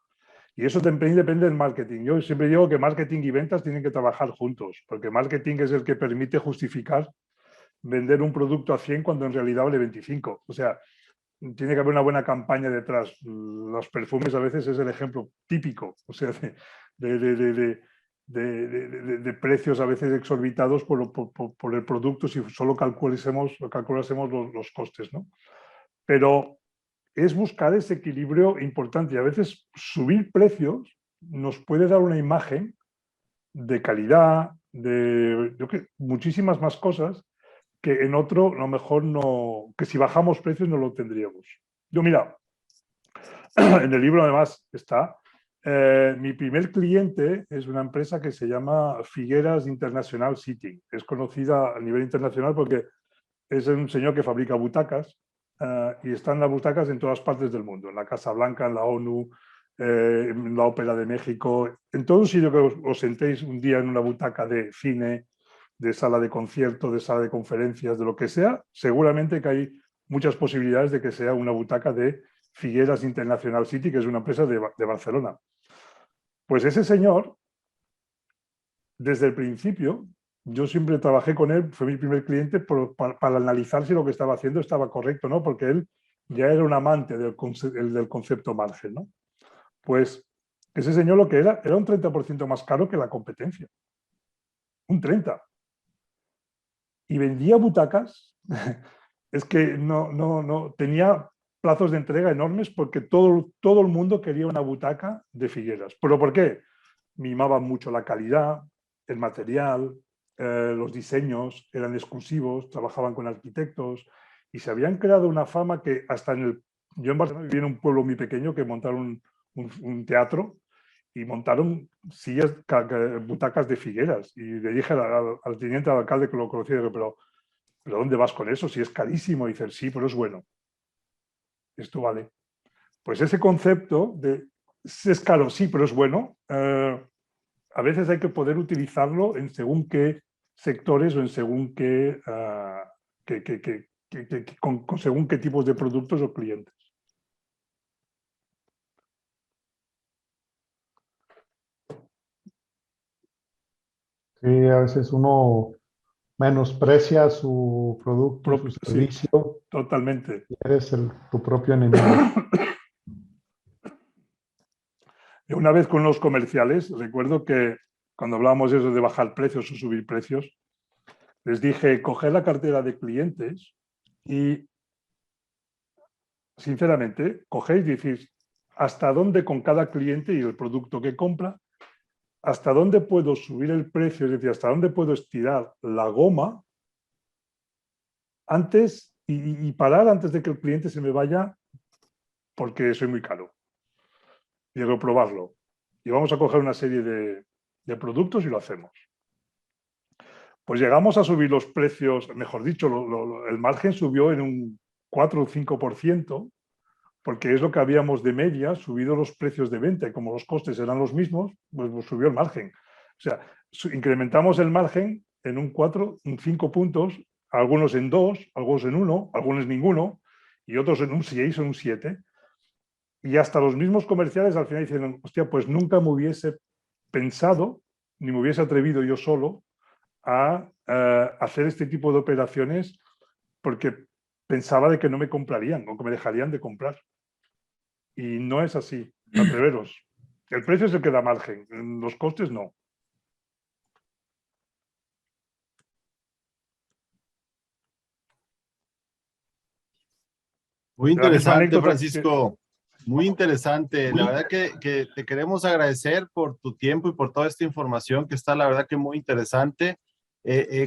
Y eso también depende del marketing. Yo siempre digo que marketing y ventas tienen que trabajar juntos, porque marketing es el que permite justificar vender un producto a 100 cuando en realidad vale 25. O sea, tiene que haber una buena campaña detrás. Los perfumes a veces es el ejemplo típico, o sea, de precios a veces exorbitados por el producto si solo calculásemos los costes, ¿no? Pero es buscar ese equilibrio importante y a veces subir precios nos puede dar una imagen de calidad, muchísimas más cosas que en otro a lo mejor no, que si bajamos precios no lo tendríamos. Yo mira, en el libro además está, mi primer cliente es una empresa que se llama Figueras International Seating. Es conocida a nivel internacional porque es un señor que fabrica butacas y están las butacas en todas partes del mundo, en la Casa Blanca, en la ONU, en la Ópera de México, en todo un sitio que os sentéis un día en una butaca de cine, de sala de concierto, de sala de conferencias, de lo que sea, seguramente que hay muchas posibilidades de que sea una butaca de Figueras International City, que es una empresa de Barcelona. Pues ese señor, desde el principio, yo siempre trabajé con él, fue mi primer cliente para analizar si lo que estaba haciendo estaba correcto, ¿no? Porque él ya era un amante del concepto margen, ¿no? Pues ese señor lo que era un 30% más caro que la competencia. Un 30%. Y vendía butacas, es que no tenía plazos de entrega enormes porque todo el mundo quería una butaca de Figueras. ¿Pero por qué? Mimaban mucho la calidad, el material, los diseños eran exclusivos, trabajaban con arquitectos y se habían creado una fama que hasta yo en Barcelona viví en un pueblo muy pequeño que montaron un teatro y montaron sillas, butacas de Figueras. Y le dije al teniente al alcalde que lo conocía, pero ¿dónde vas con eso? Si es carísimo. Y dice, sí, pero es bueno. Esto vale. Pues ese concepto de es caro, sí, pero es bueno, a veces hay que poder utilizarlo en según qué sectores o en según qué, con según qué tipos de productos o clientes. Sí, a veces uno menosprecia su producto, su servicio. Sí, totalmente. Y eres tu propio enemigo. Una vez con los comerciales, recuerdo que cuando hablábamos de eso de bajar precios o subir precios, les dije, coger la cartera de clientes y, sinceramente, cogéis y decís, ¿hasta dónde con cada cliente y el producto que compra, hasta dónde puedo subir el precio? Es decir, ¿hasta dónde puedo estirar la goma antes y parar antes de que el cliente se me vaya porque soy muy caro? Y digo, probarlo. Y vamos a coger una serie de productos y lo hacemos. Pues llegamos a subir los precios, mejor dicho, el margen subió en un 4 o 5%, porque es lo que habíamos de media subido los precios de venta, y como los costes eran los mismos, pues subió el margen. O sea, incrementamos el margen en un 4, un 5 puntos, algunos en 2, algunos en 1, algunos ninguno, y otros en un 6 o un 7. Y hasta los mismos comerciales al final dicen, hostia, pues nunca me hubiese pensado, ni me hubiese atrevido yo solo a hacer este tipo de operaciones porque pensaba de que no me comprarían o que me dejarían de comprar. Y no es así, atreveros. El precio es el que da margen, los costes no. Muy interesante, Francisco. Muy interesante. La verdad que te queremos agradecer por tu tiempo y por toda esta información que está, la verdad que muy interesante.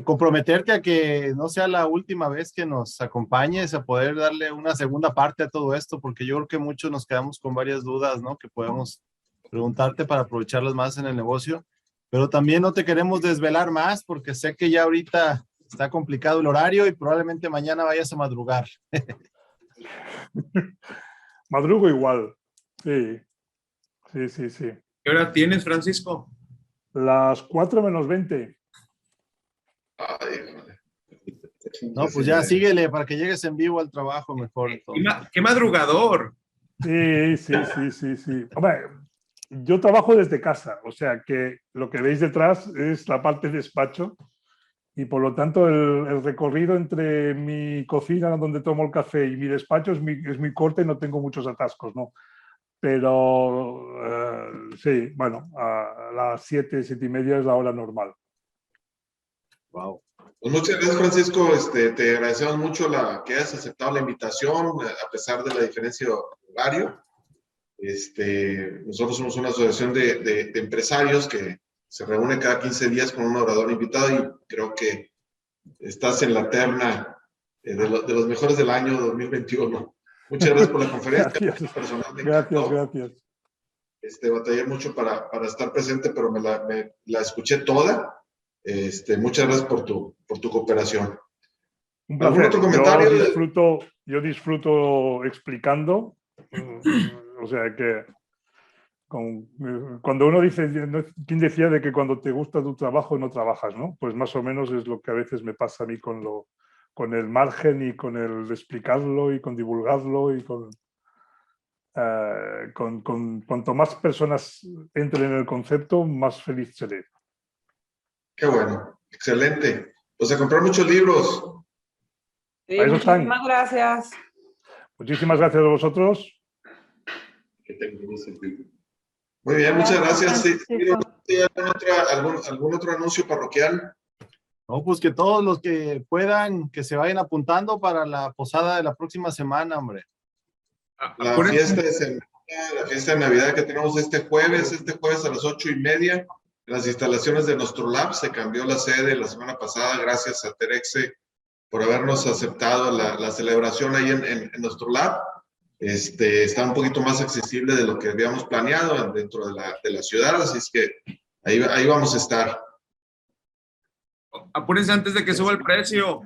Comprometerte a que no sea la última vez que nos acompañes, a poder darle una segunda parte a todo esto, porque yo creo que muchos nos quedamos con varias dudas, ¿no? Que podemos preguntarte para aprovecharlas más en el negocio. Pero también no te queremos desvelar más, porque sé que ya ahorita está complicado el horario y probablemente mañana vayas a madrugar. Madrugo igual, sí. Sí, sí, sí. ¿Qué hora tienes, Francisco? Las 4 menos 20. Ay, No, pues ya síguele para que llegues en vivo al trabajo mejor. ¡Qué madrugador! Sí, sí, sí, sí, sí. Hombre, yo trabajo desde casa, o sea que lo que veis detrás es la parte de despacho y por lo tanto el recorrido entre mi cocina donde tomo el café y mi despacho es muy corto y no tengo muchos atascos, ¿no? Pero sí, bueno, a las 7, 7:30 es la hora normal. Wow. Pues muchas gracias, Francisco. Te agradecemos mucho que hayas aceptado la invitación, a pesar de la diferencia de horario. Nosotros somos una asociación de empresarios que se reúne cada 15 días con un orador invitado y creo que estás en la terna de los mejores del año 2021. Muchas gracias por la conferencia. Gracias, Personalmente, gracias. Batallé mucho para estar presente, pero me la escuché toda. Muchas gracias por tu cooperación. Un placer. ¿Algún otro comentario? Yo disfruto explicando. O sea que cuando uno dice, ¿quién decía de que cuando te gusta tu trabajo no trabajas, ¿no? Pues más o menos es lo que a veces me pasa a mí con el margen y con el explicarlo y con divulgarlo y con cuanto más personas entren en el concepto, más feliz seré. Qué bueno, excelente. Pues a comprar muchos libros. Sí, A eso están. muchísimas gracias. Muchísimas gracias a vosotros. Muy bien, muchas gracias. Sí, Francisco. ¿Algún otro anuncio parroquial? No, pues que todos los que puedan, que se vayan apuntando para la posada de la próxima semana, hombre. La fiesta de Navidad que tenemos este jueves a las 8:30, en las instalaciones de Nostrolab. Se cambió la sede la semana pasada, gracias a Terexe por habernos aceptado la celebración ahí en Nostrolab. Está un poquito más accesible de lo que habíamos planeado dentro de la ciudad, así es que ahí vamos a estar. Apúrense antes de que suba el precio.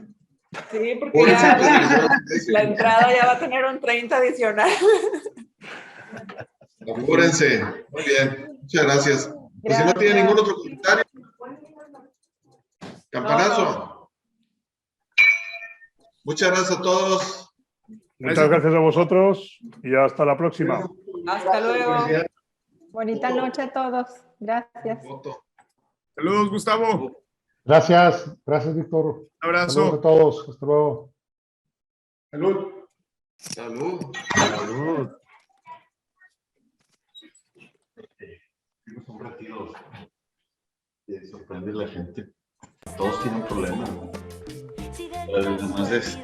Sí, porque ya la entrada ya va a tener un 30 adicional. Apúrense. Muy bien, muchas gracias. Pues si no tiene ningún otro comentario. Campanazo. No. Muchas gracias a todos. Muchas gracias a vosotros y hasta la próxima. Hasta luego. Bonita noche a todos. Gracias. Saludos, Gustavo. Gracias, Víctor. Un abrazo. Saludos a todos. Hasta luego. Salud. Salud. Salud. Un ratito de sorprender a la gente. Todos tienen problemas. Además es